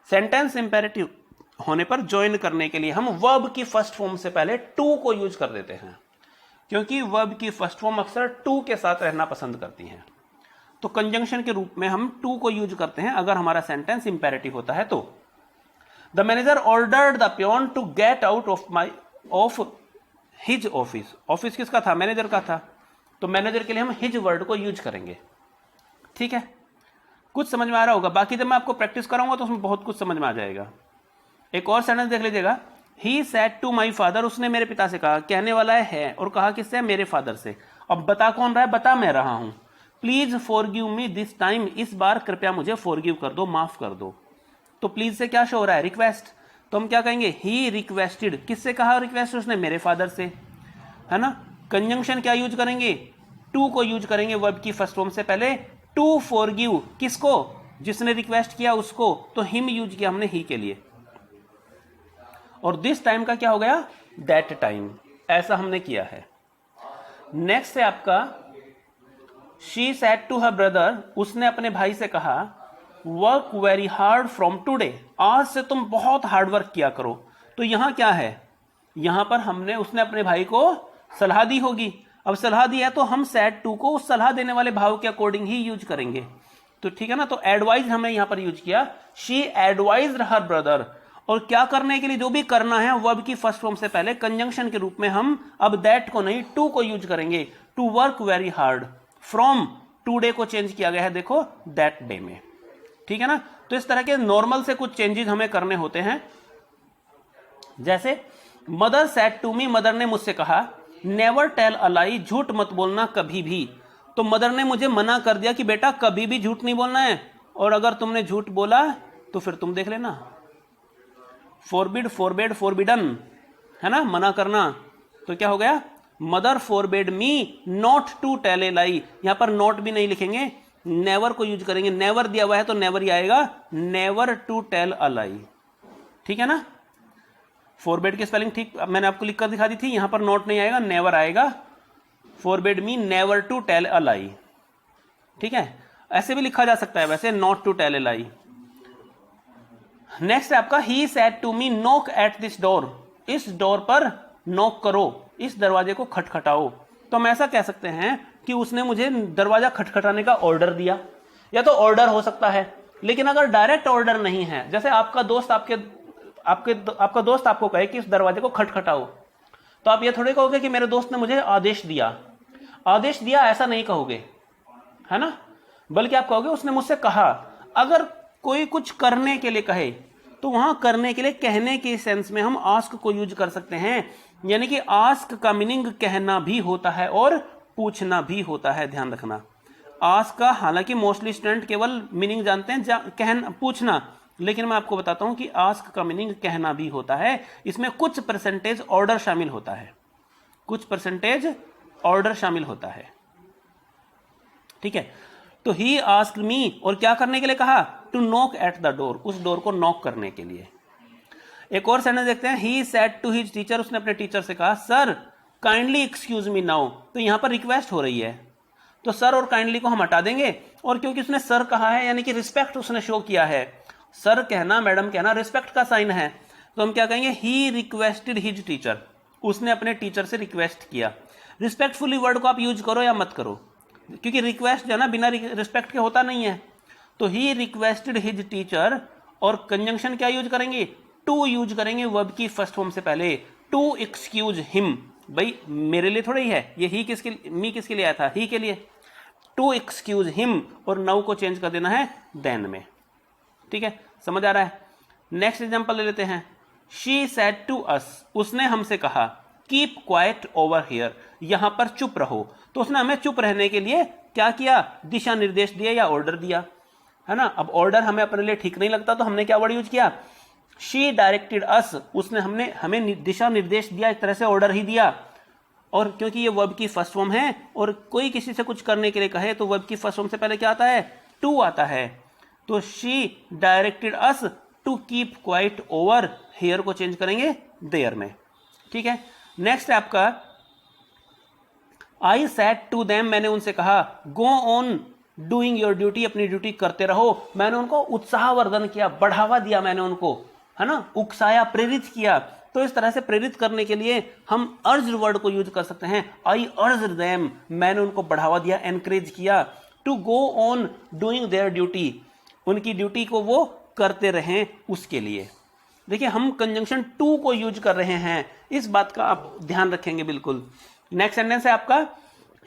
सेंटेंस इंपेरेटिव होने पर ज्वाइन करने के लिए हम वर्ब की फर्स्ट फॉर्म से पहले टू को यूज कर देते हैं, क्योंकि वर्ब की फर्स्ट फॉर्म अक्सर टू के साथ रहना पसंद करती है। तो कंजंक्शन के रूप में हम टू को यूज करते हैं अगर हमारा सेंटेंस इंपेरेटिव होता है तो। The manager ordered the peon to get out of his office. Office किसका था? मैनेजर का था। तो मैनेजर के लिए हम हिज वर्ड को यूज करेंगे, ठीक है। कुछ समझ में आ रहा होगा, बाकी जब मैं आपको प्रैक्टिस कराऊंगा तो उसमें बहुत कुछ समझ में आ जाएगा। एक और सेंटेंस देख लीजिएगा, ही सैड टू माई फादर, उसने मेरे पिता से कहा, कहने वाला है और कहा किससे? मेरे फादर से। अब बता कौन रहा है? बता मैं रहा हूं। Please forgive me this time, इस बार कृपया मुझे फॉरगिव कर दो, माफ कर दो। तो प्लीज से क्या शो हो रहा है? रिक्वेस्ट। तो हम क्या कहेंगे? He requested. किससे कहा रिक्वेस्ट? उसने मेरे फादर से, है ना। कंजंक्शन क्या यूज करेंगे? टू को यूज करेंगे वर्ब की फर्स्ट फॉर्म से पहले। टू फॉरगिव किसको? जिसने रिक्वेस्ट किया उसको। तो हिम यूज किया हमने ही के लिए। और दिस टाइम का क्या हो गया? That time. ऐसा हमने किया है। नेक्स्ट है आपका, she said to her brother, उसने अपने भाई से कहा work very hard from today, आज से तुम बहुत हार्ड वर्क किया करो। तो यहां क्या है? यहां पर उसने अपने भाई को सलाह दी होगी। अब सलाह दी है तो हम सैड टू को उस सलाह देने वाले भाव के अकॉर्डिंग ही यूज करेंगे, तो ठीक है ना। तो एडवाइज हमने यहां पर यूज किया, शी एडवाइज्ड हर ब्रदर। और क्या करने के लिए? जो भी करना है वर्ब की फर्स्ट फॉर्म से पहले कंजंक्शन के रूप में हम अब दैट को नहीं टू को यूज करेंगे। To work very hard, from today को चेंज किया गया है, देखो दैट डे में, ठीक है ना। तो इस तरह के नॉर्मल से कुछ चेंजेस हमें करने होते हैं। जैसे mother said to me, mother ने मुझसे कहा नेवर टेल अ लाई, झूठ मत बोलना कभी भी। तो मदर ने मुझे मना कर दिया कि बेटा कभी भी झूठ नहीं बोलना है, और अगर तुमने झूठ बोला तो फिर तुम देख लेना। फोरबिड, फोरबेड, फोरबिडन, है ना, मना करना। तो क्या हो गया? Mother forbade me not to tell a lie. यहां पर नॉट भी नहीं लिखेंगे, नेवर को यूज करेंगे। नेवर दिया हुआ है तो नेवर ही आएगा, never to tell a lie, ठीक है ना। फोरबेड की स्पेलिंग ठीक मैंने आपको लिखकर दिखा दी थी, यहां पर नॉट नहीं आएगा, नेवर आएगा। Forbid me never to tell a lie. ठीक है, ऐसे भी लिखा जा सकता है वैसे, not to tell a lie. Next है आपका he said to me knock at this door, इस डोर पर नॉक करो, इस दरवाजे को खटखटाओ। तो हम ऐसा कह सकते हैं कि उसने मुझे दरवाजा खटखटाने का ऑर्डर दिया, या तो ऑर्डर हो सकता है, लेकिन अगर डायरेक्ट ऑर्डर नहीं है, जैसे आपका दोस्त आपका दोस्त आपको कहे कि इस दरवाजे को खटखटाओ, तो आप ये थोड़ी कहोगे कि मेरे दोस्त ने मुझे आदेश दिया। आदेश दिया ऐसा नहीं कहोगे, है ना, बल्कि आप कहोगे उसने मुझसे कहा। अगर कोई कुछ करने के लिए कहे तो वहां करने के लिए कहने के सेंस में हम आस्क को यूज कर सकते हैं, यानी कि आस्क का मीनिंग कहना भी होता है और पूछना भी होता है, ध्यान रखना। आस्क का हालांकि मोस्टली स्टूडेंट केवल मीनिंग जानते हैं कहना, पूछना, लेकिन मैं आपको बताता हूं कि आस्क का मीनिंग कहना भी होता है। इसमें कुछ परसेंटेज ऑर्डर शामिल होता है, कुछ परसेंटेज ऑर्डर शामिल होता है। ठीक है, तो ही आस्क्ड मी, और क्या करने के लिए कहा, to knock at the door, उस डोर को नॉक करने के लिए। एक और सेंटेंस देखते हैं, he said to his teacher, उसने अपने टीचर से कहा sir kindly excuse me now. तो यहां पर रिक्वेस्ट हो रही है, तो सर और काइंडली को हम हटा देंगे, और क्योंकि उसने सर कहा है यानी कि रिस्पेक्ट उसने शो किया है। सर कहना, मैडम कहना रिस्पेक्ट का साइन है, तो हम क्या कहेंगे, ही रिक्वेस्टेड हिज टीचर, उसने अपने टीचर से रिक्वेस्ट किया। रिस्पेक्टफुली वर्ड को आप यूज करो या मत करो, क्योंकि रिक्वेस्ट जो है ना बिना रिस्पेक्ट के होता नहीं है। तो ही रिक्वेस्टेड हिज टीचर, और कंजंक्शन क्या यूज करेंगे, टू यूज करेंगे वर्ब की फर्स्ट फॉर्म से पहले, टू एक्सक्यूज हिम। भाई मेरे लिए थोड़ा ही है ये, ही किसके, मी किसके लिए आया था, ही के लिए। टू एक्सक्यूज हिम, और नाउ को चेंज कर देना है देन में। ठीक है, समझ आ रहा है। नेक्स्ट एग्जांपल ले लेते हैं, शी सेड टू अस, उसने हमसे कहा कीप क्वाइट ओवर हियर, यहां पर चुप रहो। तो उसने हमें चुप रहने के लिए क्या किया, दिशा निर्देश दिया या ऑर्डर दिया, है ना। अब ऑर्डर हमें अपने लिए ठीक नहीं लगता, तो हमने क्या वर्ड यूज किया, शी डायरेक्टेड अस, उसने हमें दिशा निर्देश दिया, एक तरह से ऑर्डर ही दिया। और क्योंकि ये वर्ब की फर्स्ट फॉर्म है, और कोई किसी से कुछ करने के लिए कहे तो वर्ब की फर्स्ट फॉर्म से पहले क्या आता है, टू आता है। तो she directed us to keep quiet over here को चेंज करेंगे देयर में। ठीक है, नेक्स्ट है आपका, आई सेड टू देम, मैंने उनसे कहा गो ऑन डूइंग योर ड्यूटी, अपनी ड्यूटी करते रहो। मैंने उनको उत्साहवर्धन किया, बढ़ावा दिया मैंने उनको, है ना, उकसाया, प्रेरित किया। तो इस तरह से प्रेरित करने के लिए हम अर्ज वर्ड को यूज कर सकते हैं, आई अर्ज देम, मैंने उनको बढ़ावा दिया, एनकरेज किया। To go on doing their duty, उनकी ड्यूटी को वो करते रहें उसके लिए। देखिए हम कंजंक्शन टू को यूज कर रहे हैं, इस बात का आप ध्यान रखेंगे बिल्कुल। नेक्स्ट सेंटेंस है आपका,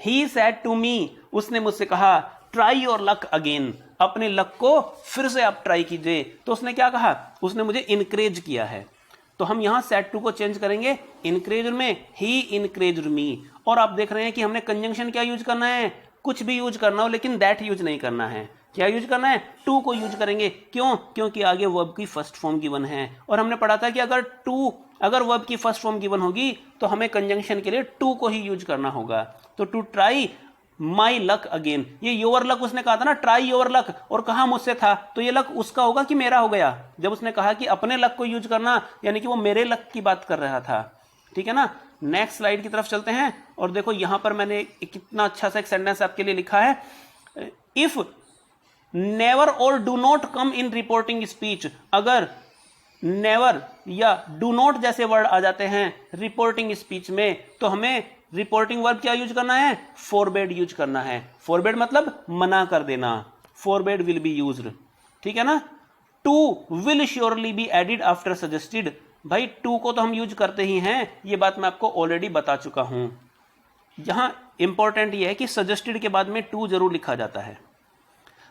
ही सेड टू मी, उसने मुझसे कहा ट्राई योर लक अगेन, अपने लक को फिर से आप ट्राई कीजिए। तो उसने क्या कहा, उसने मुझे इनकरेज किया है। तो हम यहां सेड टू को चेंज करेंगे इनकरेज में, ही इनकरेज्ड मी। और आप देख रहे हैं कि हमने कंजंक्शन क्या यूज करना है, कुछ भी यूज करना हो लेकिन दैट यूज नहीं करना है। क्या यूज करना है, टू को यूज करेंगे। क्यों, क्योंकि आगे वर्ब की फर्स्ट फॉर्म गिवन है, और हमने पढ़ा था कि अगर वर्ब की फर्स्ट फॉर्म गिवन होगी तो हमें कंजंक्शन के लिए टू को ही यूज करना होगा। तो to try my luck again, ये योर लक उसने कहा था ना, ट्राई योर लक, और कहा मुझसे था, तो ये लक उसका होगा कि मेरा हो गया। जब उसने कहा कि अपने लक को यूज करना, यानी कि वो मेरे लक की बात कर रहा था। ठीक है ना, नेक्स्ट स्लाइड की तरफ चलते हैं, और देखो यहां पर मैंने कितना अच्छा सा एक सेंटेंस आपके लिए लिखा है, इफ नेवर और do not come in reporting speech, अगर नेवर या डू नॉट जैसे वर्ड आ जाते हैं रिपोर्टिंग स्पीच में, तो हमें रिपोर्टिंग वर्ब क्या यूज करना है, फोरबेड यूज करना है। फोरबेड मतलब मना कर देना, फोरबेड विल बी यूज्ड। ठीक है ना, to will surely be added after suggested, भाई टू को तो हम यूज करते ही हैं, ये बात मैं आपको ऑलरेडी बता चुका हूं। यहां इंपॉर्टेंट ये है कि सजेस्टेड के बाद में टू जरूर लिखा जाता है।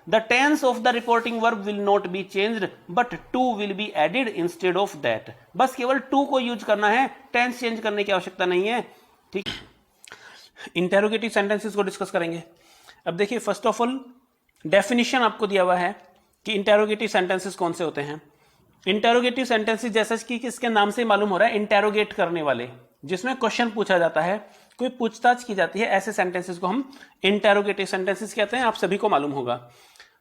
The tense of the reporting verb will not be changed, but to will be added instead of that. बस केवल to को यूज करना है, टेंस चेंज करने की आवश्यकता नहीं है। ठीक, इंटेरोगेटिव सेंटेंसेस को डिस्कस करेंगे। अब देखिए फर्स्ट ऑफ ऑल डेफिनेशन आपको दिया हुआ है कि इंटेरोगेटिव सेंटेंसेस कौन से होते हैं। इंटेरोगेटिव सेंटेंसेस जैसा कि इसके नाम से मालूम हो रहा है, इंटेरोगेट करने वाले, जिसमें क्वेश्चन पूछा जाता है, कोई पूछताछ की जाती है, ऐसे सेंटेंसेस को हम इंटेरोगेटिव सेंटेंसेस कहते हैं। आप सभी को मालूम होगा,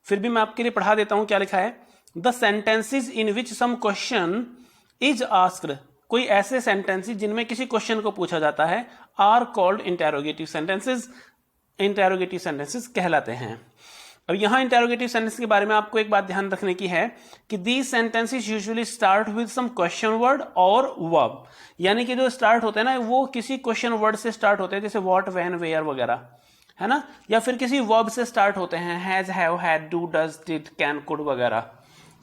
फिर भी मैं आपके लिए पढ़ा देता हूं क्या लिखा है। The sentences in which some question is asked कोई ऐसे सेंटेंसेस जिनमें किसी क्वेश्चन को पूछा जाता है are called interrogative sentences, interrogative sentences कहलाते हैं। अब यहां इंटेरोगेटिव सेंटेंस के बारे में आपको एक बात ध्यान रखने की है कि these sentences usually start with some question word और वर्ब, यानी कि जो स्टार्ट होते हैं ना वो किसी क्वेश्चन वर्ड से स्टार्ट होते हैं, जैसे व्हाट, व्हेन, वेयर वगैरह, है ना, या फिर किसी वर्ब से स्टार्ट होते हैं, has, have, had, do, does, did, can, could वगैरह,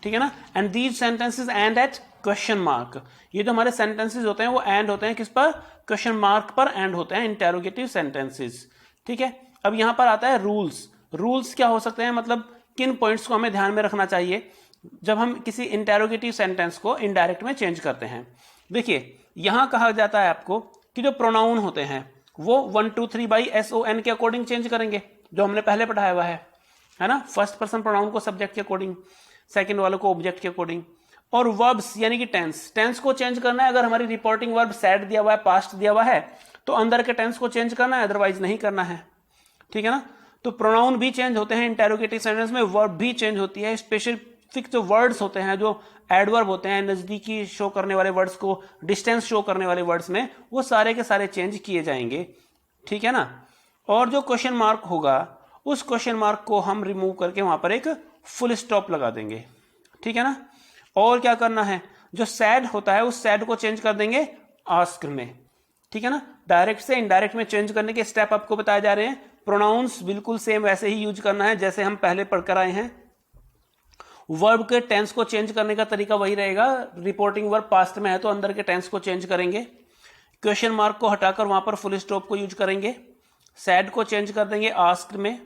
ठीक है ना। And these sentences end at question mark, ये जो हमारे सेंटेंसेस होते हैं वो एंड होते हैं किस पर, क्वेश्चन मार्क पर एंड होते हैं इंटेरोगेटिव सेंटेंसेस, ठीक है। अब यहां पर आता है रूल्स। रूल्स क्या हो सकते हैं, मतलब किन पॉइंट्स को हमें ध्यान में रखना चाहिए जब हम किसी इंटेरोगेटिव सेंटेंस को इनडायरेक्ट में चेंज करते हैं। देखिए यहां कहा जाता है आपको कि जो प्रोनाउन होते हैं वो 1 2 3 बाई SON के अकॉर्डिंग चेंज करेंगे, जो हमने पहले पढ़ाया हुआ है ना। फर्स्ट पर्सन प्रोनाउन को सब्जेक्ट के अकॉर्डिंग, सेकंड वालों को ऑब्जेक्ट के अकॉर्डिंग। और वर्ब्स यानी कि टेंस, टेंस को चेंज करना है, अगर हमारी रिपोर्टिंग वर्ब सैड दिया हुआ है, पास्ट दिया हुआ है, तो अंदर के टेंस को चेंज करना है, अदरवाइज नहीं करना है, ठीक है ना। तो प्रोनाउन भी चेंज होते हैं इंटेरोगेटिव सेंटेंस में, वर्ब भी चेंज होती है। स्पेसिफिक जो वर्ड्स होते हैं, जो एडवर्ब होते हैं, नजदीकी शो करने वाले वर्ड्स को डिस्टेंस शो करने वाले वर्ड्स में, वो सारे के सारे चेंज किए जाएंगे, ठीक है ना। और जो क्वेश्चन मार्क होगा उस क्वेश्चन मार्क को हम रिमूव करके वहां पर एक फुल स्टॉप लगा देंगे, ठीक है ना। और क्या करना है, जो सैड होता है उस सैड को चेंज कर देंगे आस्क में, ठीक है ना। डायरेक्ट से इनडायरेक्ट में चेंज करने के स्टेप आपको बताए जा रहे हैं। प्रोनाउंस बिल्कुल सेम वैसे ही यूज करना है जैसे हम पहले पढ़कर आए हैं। वर्ब के टेंस को चेंज करने का तरीका वही रहेगा, रिपोर्टिंग वर्ब पास्ट में है तो अंदर के टेंस को चेंज करेंगे, क्वेश्चन मार्क को हटाकर वहां पर फुल स्टॉप को यूज करेंगे, सैड को चेंज कर देंगे आस्क्ड में,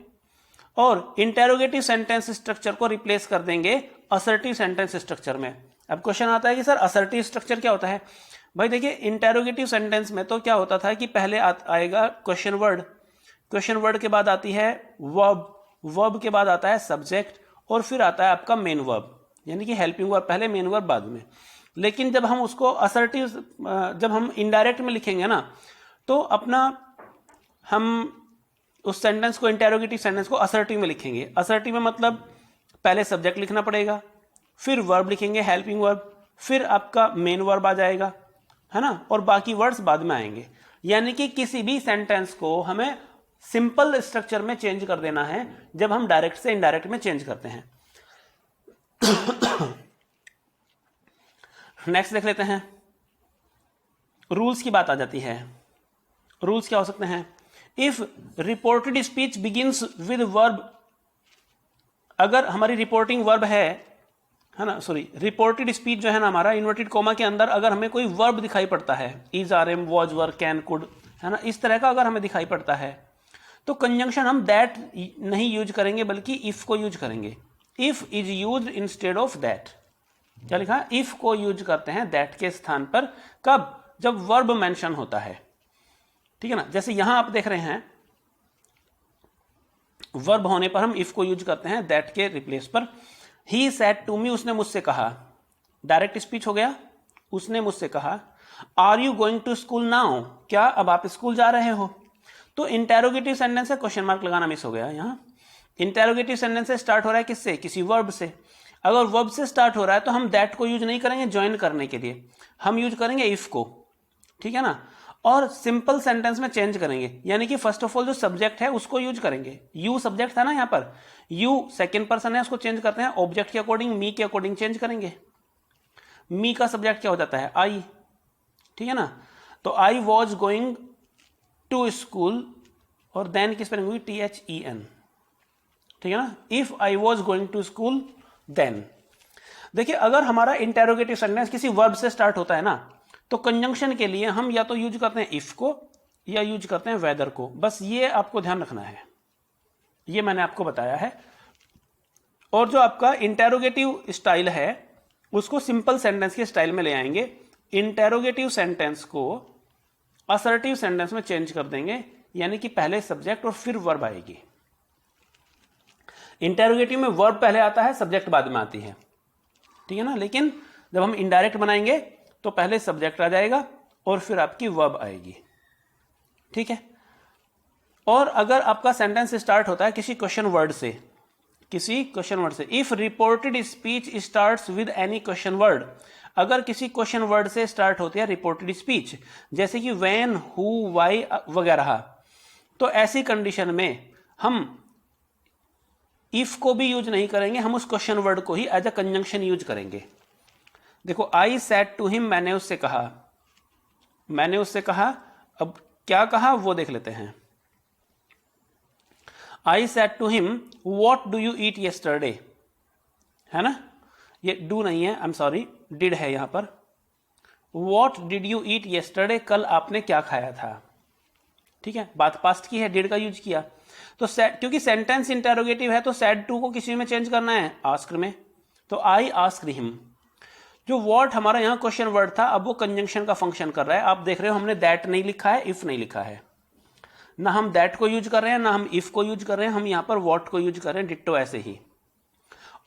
और इंटेरोगेटिव सेंटेंस स्ट्रक्चर को रिप्लेस कर देंगे असर्टिव सेंटेंस स्ट्रक्चर में। अब क्वेश्चन आता है कि सर असर्टिव स्ट्रक्चर क्या होता है। भाई देखिए इंटेरोगेटिव सेंटेंस में तो क्या होता था कि पहले आएगा क्वेश्चन वर्ड, क्वेश्चन वर्ड के बाद आती है वर्ब, वर्ब के बाद आता है सब्जेक्ट, और फिर आता है आपका मेन वर्ब, यानी कि हेल्पिंग वर्ब पहले, मेन वर्ब बाद में। लेकिन जब हम उसको असर्टिव, जब हम इनडायरेक्ट में लिखेंगे ना, तो अपना हम उस सेंटेंस को, इंटेरोगेटिव सेंटेंस को असर्टिव में लिखेंगे। असर्टिव में मतलब पहले सब्जेक्ट लिखना पड़ेगा, फिर वर्ब लिखेंगे हेल्पिंग वर्ब, फिर आपका मेन वर्ब आ जाएगा, है ना, और बाकी वर्ड्स बाद में आएंगे। यानी कि किसी भी सेंटेंस को हमें सिंपल स्ट्रक्चर में चेंज कर देना है जब हम डायरेक्ट से इनडायरेक्ट में चेंज करते हैं। नेक्स्ट देख लेते हैं, रूल्स की बात आ जाती है। रूल्स क्या हो सकते हैं, if reported speech begins with verb, अगर हमारी रिपोर्टिंग वर्ब है ना, सॉरी रिपोर्टेड स्पीच जो है ना हमारा, इन्वर्टेड कोमा के अंदर अगर हमें कोई वर्ब दिखाई पड़ता है, is, are, am, was, were, can, could, है ना, इस तरह का अगर हमें दिखाई पड़ता है, तो कंजंक्शन हम दैट नहीं यूज करेंगे बल्कि इफ को यूज करेंगे। If is use instead of that, क्या लिखा है, इफ को यूज करते हैं दैट के स्थान पर। कब, जब वर्ब मेंशन होता है, ठीक है ना। जैसे यहां आप देख रहे हैं वर्ब होने पर हम इफ को यूज करते हैं दैट के रिप्लेस पर। ही सेड टू मी, उसने मुझसे कहा, डायरेक्ट स्पीच हो गया, उसने मुझसे कहा। Are you going to school now, क्या अब आप स्कूल जा रहे हो। तो इंटेरोगेटिव सेंटेंस है, क्वेश्चन मार्क लगाना मिस हो गया यहां। इंटेरोगेटिव सेंटेंस से स्टार्ट हो रहा है किससे, किसी वर्ब से। अगर वर्ब से स्टार्ट हो रहा है तो हम दैट को यूज नहीं करेंगे ज्वाइन करने के लिए, हम यूज करेंगे इफ को, ठीक है ना। और सिंपल सेंटेंस में चेंज करेंगे, यानी कि फर्स्ट ऑफ ऑल जो सब्जेक्ट है उसको यूज करेंगे। यू सब्जेक्ट था ना यहाँ पर, यू सेकंड पर्सन है, उसको चेंज करते हैं ऑब्जेक्ट के अकॉर्डिंग, मी के अकॉर्डिंग चेंज करेंगे। मी का सब्जेक्ट क्या हो जाता है, आई, ठीक है ना। तो I was going to school, और देन किस पर होगी, THEN, ठीक है ना। If I was going to school then. देखिए अगर हमारा इंटेरोगेटिव सेंटेंस किसी वर्ब से स्टार्ट होता है ना, तो कंजंक्शन के लिए हम या तो यूज करते हैं इफ को या यूज करते हैं वेदर को। बस ये आपको ध्यान रखना है, ये मैंने आपको बताया है। और जो आपका इंटेरोगेटिव स्टाइल है उसको सिंपल सेंटेंस के स्टाइल में ले आएंगे। इंटेरोगेटिव सेंटेंस को असर्टिव सेंटेंस में चेंज कर देंगे, यानी कि पहले सब्जेक्ट और फिर वर्ब आएगी। इंटेरोगेटिव में वर्ब पहले आता है, सब्जेक्ट बाद में आती है, ठीक है ना। लेकिन जब हम इनडायरेक्ट बनाएंगे तो पहले सब्जेक्ट आ जाएगा और फिर आपकी वर्ब आएगी, ठीक है। और अगर आपका सेंटेंस स्टार्ट होता है किसी क्वेश्चन वर्ड से, किसी क्वेश्चन वर्ड से, if reported speech starts with any question word, अगर किसी क्वेश्चन वर्ड से स्टार्ट होती है रिपोर्टेड स्पीच, जैसे कि व्हेन, हु, व्हाई वगैरह, तो ऐसी कंडीशन में हम इफ को भी यूज नहीं करेंगे, हम उस क्वेश्चन वर्ड को ही एज अ कंजंक्शन यूज करेंगे। देखो, आई सेड टू हिम, मैंने उससे कहा, मैंने उससे कहा, अब क्या कहा वो देख लेते हैं। I said to him what do you eat yesterday, है ना, ये डू नहीं है, आई एम सॉरी, डिड है यहां पर। What did you eat yesterday, कल आपने क्या खाया था। ठीक है, बात पास्ट की है, डिड का यूज किया। तो क्योंकि सेंटेंस इंटेरोगेटिव है तो सैड टू को किसी में चेंज करना है, आस्क्ड में, तो आई आस्क्ड हिम। जो व्हाट हमारा यहां क्वेश्चन वर्ड था, अब वो कंजंक्शन का फंक्शन कर रहा है। आप देख रहे हो हमने दैट नहीं लिखा है, इफ नहीं लिखा है, ना हम दैट को यूज कर रहे हैं, ना हम इफ को यूज कर रहे हैं, हम यहां पर व्हाट को यूज कर रहे हैं, डिट्टो ऐसे ही।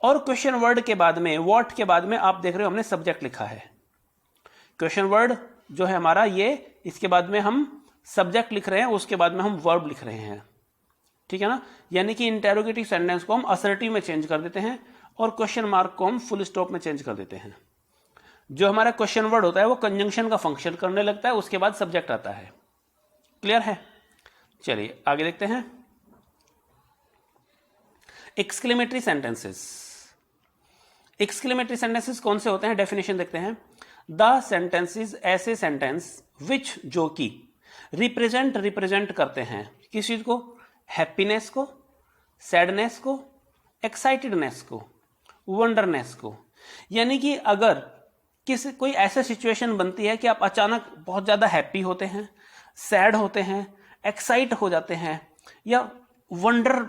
और क्वेश्चन वर्ड के बाद में, व्हाट के बाद में आप देख रहे हो हमने सब्जेक्ट लिखा है। क्वेश्चन वर्ड जो है हमारा ये, इसके बाद में हम सब्जेक्ट लिख रहे हैं, उसके बाद में हम वर्ब लिख रहे हैं। ठीक है ना, यानी कि इंटेरोगेटिव सेंटेंस को हम असर्टिव में चेंज कर देते हैं और क्वेश्चन मार्क को हम फुल स्टॉप में चेंज कर देते हैं। जो हमारा क्वेश्चन वर्ड होता है वो कंजंक्शन का फंक्शन करने लगता है, उसके बाद सब्जेक्ट आता है। क्लियर है? चलिए आगे देखते हैं। Exclamatory sentences. एक्सक्लेमेटरी सेंटेंसेस कौन से होते हैं, डेफिनेशन देखते हैं। द सेंटेंसेस, ऐसे सेंटेंस विच, जो कि रिप्रेजेंट करते हैं किस चीज को, हैप्पीनेस को, सैडनेस को, एक्साइटेडनेस को, वंडरनेस को। यानी कि अगर कोई ऐसा सिचुएशन बनती है कि आप अचानक बहुत ज्यादा हैप्पी होते हैं, सैड होते हैं, एक्साइट हो जाते हैं, या वंडर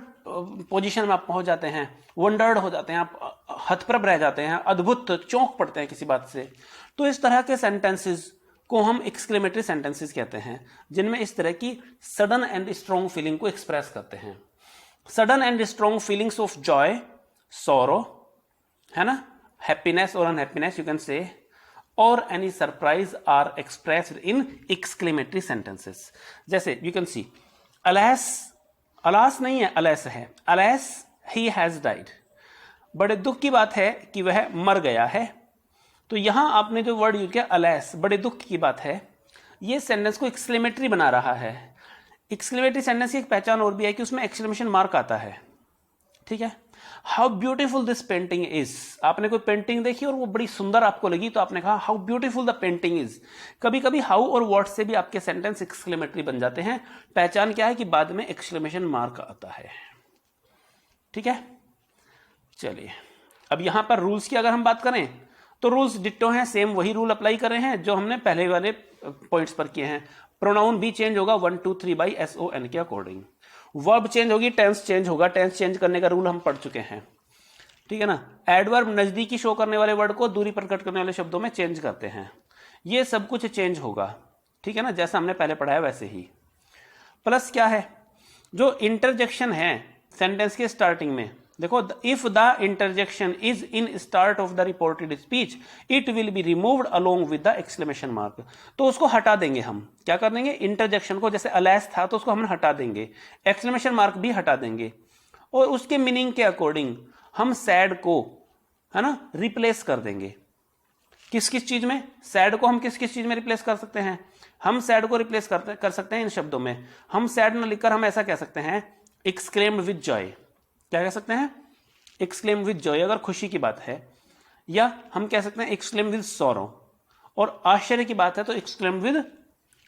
पोजीशन में आप पहुंच जाते हैं, वंडर्ड हो जाते हैं, आप हतप्रभ रह जाते हैं, अद्भुत चौंक पड़ते हैं किसी बात से, तो इस तरह के सेंटेंसेस को हम एक्सक्लेमेटरी सेंटेंसेस कहते हैं, जिनमें इस तरह की सडन एंड स्ट्रॉन्ग फीलिंग को एक्सप्रेस करते हैं। Sudden and strong feelings of Joy, सोरो, है ना, हैप्पीनेस और अनहैप्पीनेस यू कैन से, और any surprise are expressed in exclamatory sentences. जैसे you can see, alas, alas नहीं है, अलेस है, अलास ही हैज डाइड, बड़े दुख की बात है कि वह मर गया है। तो यहां आपने जो वर्ड यूज किया अलेस, बड़े दुख की बात है, ये सेंटेंस को एक्सक्लेमेटरी बना रहा है। एक्सक्लेमेटरी सेंटेंस की एक पहचान और भी है कि उसमें एक्सक्लेमेशन मार्क आता है। ठीक है, how beautiful this painting is, आपने कोई पेंटिंग देखी और वो बड़ी सुंदर आपको लगी तो आपने कहा how beautiful the painting is. कभी कभी हाउ और व्हाट से भी आपके सेंटेंस एक्सक्लेमेटरी बन जाते हैं। पहचान क्या है कि बाद में एक्सक्लेमेशन मार्क आता है। ठीक है, चलिए अब यहां पर रूल्स की अगर हम बात करें तो रूल्स डिट्टो हैं, सेम वही रूल अप्लाई कर रहे हैं जो हमने पहले वाले पॉइंट्स पर किए हैं। प्रोनाउन भी चेंज होगा 1 2 3 बाई SON के अकॉर्डिंग। वर्ब चेंज होगी, टेंस चेंज होगा, टेंस चेंज करने का रूल हम पढ़ चुके हैं। ठीक है ना, एडवर्ब नजदीकी शो करने वाले वर्ड को दूरी प्रकट करने वाले शब्दों में चेंज करते हैं। ये सब कुछ चेंज होगा। ठीक है ना, जैसा हमने पहले पढ़ाया वैसे ही। प्लस क्या है, जो इंटरजेक्शन है सेंटेंस के स्टार्टिंग में, देखो, if the interjection is in start of the reported speech it will be removed along with the exclamation mark. तो उसको हटा देंगे हम, क्या कर देंगे, इंटरजेक्शन को, जैसे अलेस था तो उसको हम हटा देंगे, एक्सक्लेमेशन मार्क भी हटा देंगे, और उसके मीनिंग के अकॉर्डिंग हम सैड को, है ना, रिप्लेस कर देंगे। किस किस चीज में, सैड को हम किस किस चीज में रिप्लेस कर सकते हैं, हम सैड को रिप्लेस कर सकते हैं इन शब्दों में। हम सैड न लिखकर हम ऐसा कह सकते हैं, एक्सक्लेम्ड विद जॉय। क्या कह सकते हैं, एक्सक्लेम विद जॉय अगर खुशी की बात है, या हम कह सकते हैं एक्सक्लेम विद सॉरो, और आश्चर्य की बात है तो एक्सक्लेम विद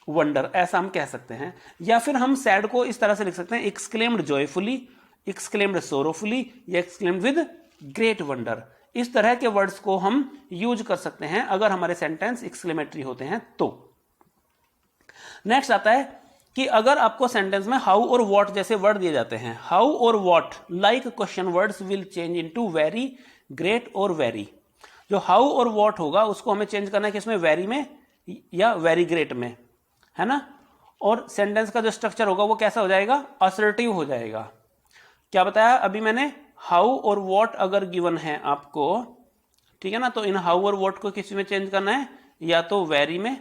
वंडर, ऐसा हम कह सकते हैं। या फिर हम सैड को इस तरह से लिख सकते हैं, एक्सक्लेम्ड जॉयफुली, एक्सक्लेम्ड सोरोफुली, या एक्सक्लेम्ड विद ग्रेट वंडर। इस तरह के वर्ड्स को हम यूज कर सकते हैं अगर हमारे सेंटेंस एक्सक्लेमेटरी होते हैं तो। नेक्स्ट आता है कि अगर आपको सेंटेंस में हाउ और व्हाट जैसे वर्ड दिए जाते हैं, हाउ और what like question words will change into very, great और वेरी। जो हाउ और व्हाट होगा उसको हमें चेंज करना है किसमें, वेरी में या वेरी ग्रेट में, है ना। और सेंटेंस का जो स्ट्रक्चर होगा वो कैसा हो जाएगा, असर्टिव हो जाएगा। क्या बताया अभी मैंने, हाउ और व्हाट अगर गिवन है आपको, ठीक है ना, तो इन हाउ और व्हाट को किस में चेंज करना है, या तो वेरी में,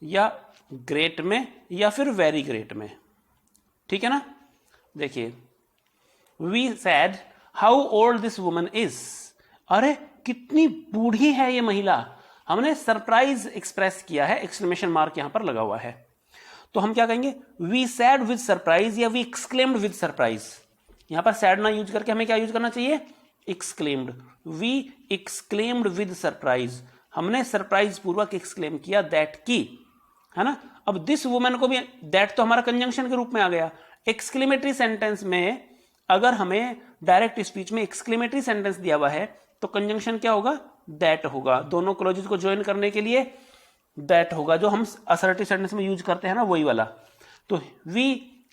या ग्रेट में, या फिर वेरी ग्रेट में। ठीक है ना, देखिए, we said how old this woman is, अरे कितनी बूढ़ी है ये महिला, हमने सरप्राइज एक्सप्रेस किया है, एक्सक्लेमेशन मार्क यहां पर लगा हुआ है, तो हम क्या कहेंगे, वी सैड विद सरप्राइज या वी एक्सक्लेम्ड विद सरप्राइज। यहां पर सैड ना यूज करके हमें क्या यूज करना चाहिए, exclaimed. We exclaimed with surprise, हमने सरप्राइज पूर्वक एक्सक्लेम किया दैट की, है ना। अब दिस वुमेन को भी, दैट तो हमारा कंजंक्शन के रूप में आ गया। एक्सक्लेमेटरी सेंटेंस में अगर हमें डायरेक्ट स्पीच में एक्सक्लेमेटरी सेंटेंस दिया हुआ है तो कंजंक्शन क्या होगा, दैट होगा। दोनों क्लॉजेस को ज्वाइन करने के लिए दैट होगा, जो हम असर्टिव सेंटेंस में यूज करते हैं ना, वही वाला। तो we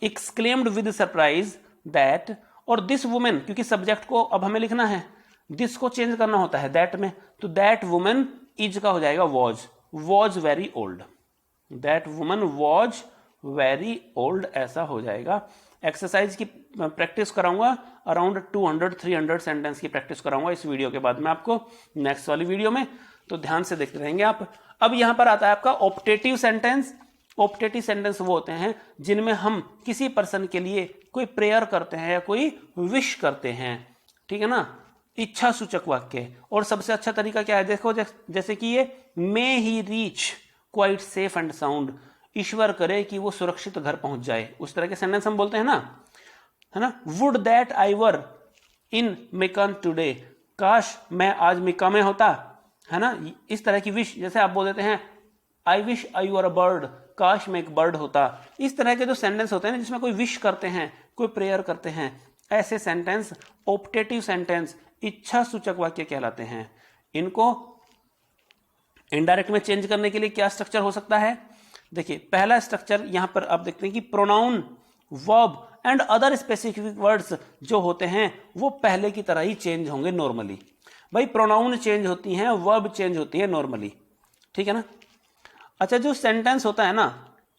exclaimed with surprise that, और दिस वुमेन, क्योंकि सब्जेक्ट को अब हमें लिखना है, दिस को चेंज करना होता है दैट में, तो दैट वुमेन इज का हो जाएगा was very old, that woman was very old, ऐसा हो जाएगा। एक्सरसाइज की प्रैक्टिस कराऊंगा, अराउंड 200-300 सेंटेंस की प्रैक्टिस कराऊंगा इस वीडियो के बाद में आपको, नेक्स्ट वाली वीडियो में, तो ध्यान से देखते रहेंगे आप। अब यहां पर आता है आपका ऑप्टेटिव सेंटेंस। ऑप्टेटिव सेंटेंस वो होते हैं जिनमें हम किसी पर्सन के लिए कोई प्रेयर करते हैं या कोई विश करते हैं, ठीक है ना, इच्छा सूचक वाक्य। और सबसे अच्छा तरीका क्या है, देखो जैसे कि ये may he reach quite safe and sound, ईश्वर करे कि वो सुरक्षित घर पहुंच जाए, उस तरह के सेंटेंस हम बोलते हैं ना, है ना। Would that I were in मिकान टुडे, काश मैं आज मिका में होता, है ना। इस तरह की विश, जैसे आप बोल देते हैं I wish I were a bird, काश मैं एक बर्ड होता। इस तरह के जो सेंटेंस होते हैं जिसमें कोई विश करते हैं, कोई प्रेयर करते हैं, ऐसे सेंटेंस ऑप्टेटिव सेंटेंस, इच्छा सूचक वाक्य कहलाते हैं। इनको इनडायरेक्ट में चेंज करने के लिए क्या स्ट्रक्चर हो सकता है, देखिए पहला स्ट्रक्चर यहां पर आप देखते हैं कि pronoun, verb and other specific words जो होते हैं वो पहले की तरह ही चेंज होंगे नॉर्मली। भाई प्रोनाउन चेंज होती हैं, वर्ब चेंज होती है नॉर्मली, ठीक है ना। अच्छा, जो सेंटेंस होता है ना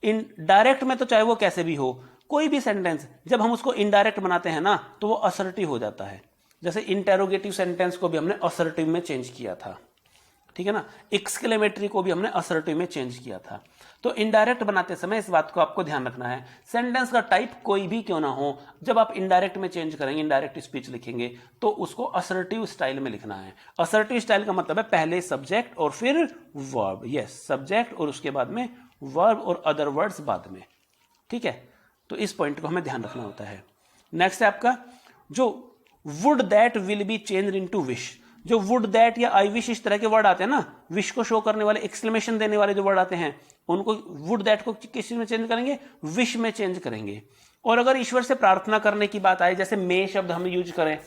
इनडायरेक्ट में, तो चाहे वो कैसे भी हो, कोई भी सेंटेंस जब हम उसको इनडायरेक्ट बनाते हैं ना तो वो असर्टिव हो जाता है। जैसे इंटेरोगेटिव सेंटेंस को भी हमने असर्टिव में चेंज किया था, ठीक है ना। एक्सक्लेमेटरी को भी हमने असर्टिव में चेंज किया था। तो इनडायरेक्ट बनाते समय इस बात को आपको ध्यान रखना है, सेंटेंस का टाइप कोई भी क्यों ना हो, जब आप इनडायरेक्ट में चेंज करेंगे, इनडायरेक्ट स्पीच लिखेंगे, तो उसको असर्टिव स्टाइल में लिखना है। असर्टिव स्टाइल का मतलब है पहले सब्जेक्ट और फिर वर्ब, यस, सब्जेक्ट और उसके बाद में वर्ब और अदर वर्ड्स बाद में, ठीक है। तो इस पॉइंट को हमें ध्यान रखना होता है। नेक्स्ट है आपका जो would that will be change into wish. जो वुड दैट या आई विश इस तरह के वर्ड आते हैं ना, विश को शो करने वाले, एक्सक्लेमेशन देने वाले जो वर्ड आते हैं, उनको वुड दैट को किस चीज में चेंज करेंगे, विश में चेंज करेंगे। और अगर ईश्वर से प्रार्थना करने की बात आए, जैसे मे शब्द हम यूज करें,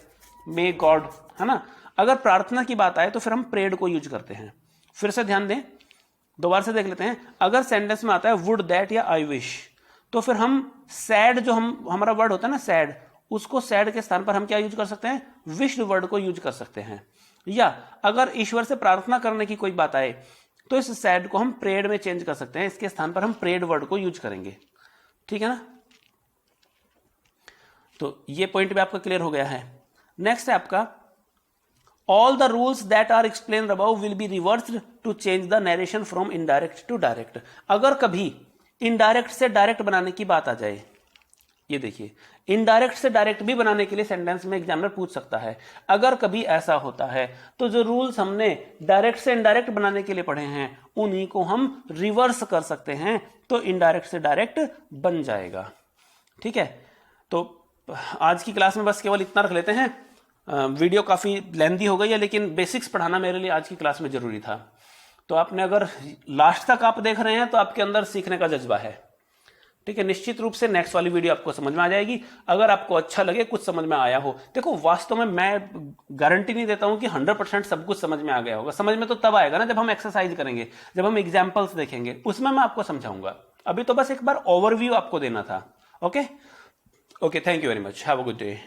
मे गॉड, है ना, अगर प्रार्थना की बात आए तो फिर हम प्रेड को यूज करते हैं। फिर से ध्यान दें, दोबारा से देख लेते हैं। अगर सेंटेंस में आता है वुड दैट या आई विश, तो फिर हम सैड, जो हमारा वर्ड होता है ना सैड, उसको सैड के स्थान पर हम क्या यूज कर सकते हैं, विश्ड वर्ड को यूज कर सकते हैं। या अगर ईश्वर से प्रार्थना करने की कोई बात आए तो इस सैड को हम प्रेड में चेंज कर सकते हैं, इसके स्थान पर हम प्रेड वर्ड को यूज करेंगे, ठीक है ना। तो ये पॉइंट भी आपका क्लियर हो गया है। नेक्स्ट है आपका all the rules that are explained above will be reversed to change the narration from indirect to direct. अगर कभी इनडायरेक्ट से डायरेक्ट बनाने की बात आ जाए, ये देखिए इनडायरेक्ट से डायरेक्ट भी बनाने के लिए सेंटेंस में एग्जामिनर पूछ सकता है। अगर कभी ऐसा होता है तो जो रूल्स हमने डायरेक्ट से इनडायरेक्ट बनाने के लिए पढ़े हैं उन्हीं को हम रिवर्स कर सकते हैं, तो इनडायरेक्ट से डायरेक्ट बन जाएगा, ठीक है। तो आज की क्लास में बस केवल इतना रख लेते हैं। वीडियो काफी लेंथी हो गई है, लेकिन बेसिक्स पढ़ाना मेरे लिए आज की क्लास में जरूरी था। तो आपने अगर लास्ट तक आप देख रहे हैं तो आपके अंदर सीखने का जज्बा है, ठीक है। निश्चित रूप से नेक्स्ट वाली वीडियो आपको समझ में आ जाएगी। अगर आपको अच्छा लगे, कुछ समझ में आया हो, देखो वास्तव में मैं गारंटी नहीं देता हूं कि 100% सब कुछ समझ में आ गया होगा। समझ में तो तब आएगा ना जब हम एक्सरसाइज करेंगे, जब हम एग्जाम्पल्स देखेंगे, उसमें मैं आपको समझाऊंगा। अभी तो बस एक बार ओवरव्यू आपको देना था। Okay, thank you very much, have a good day.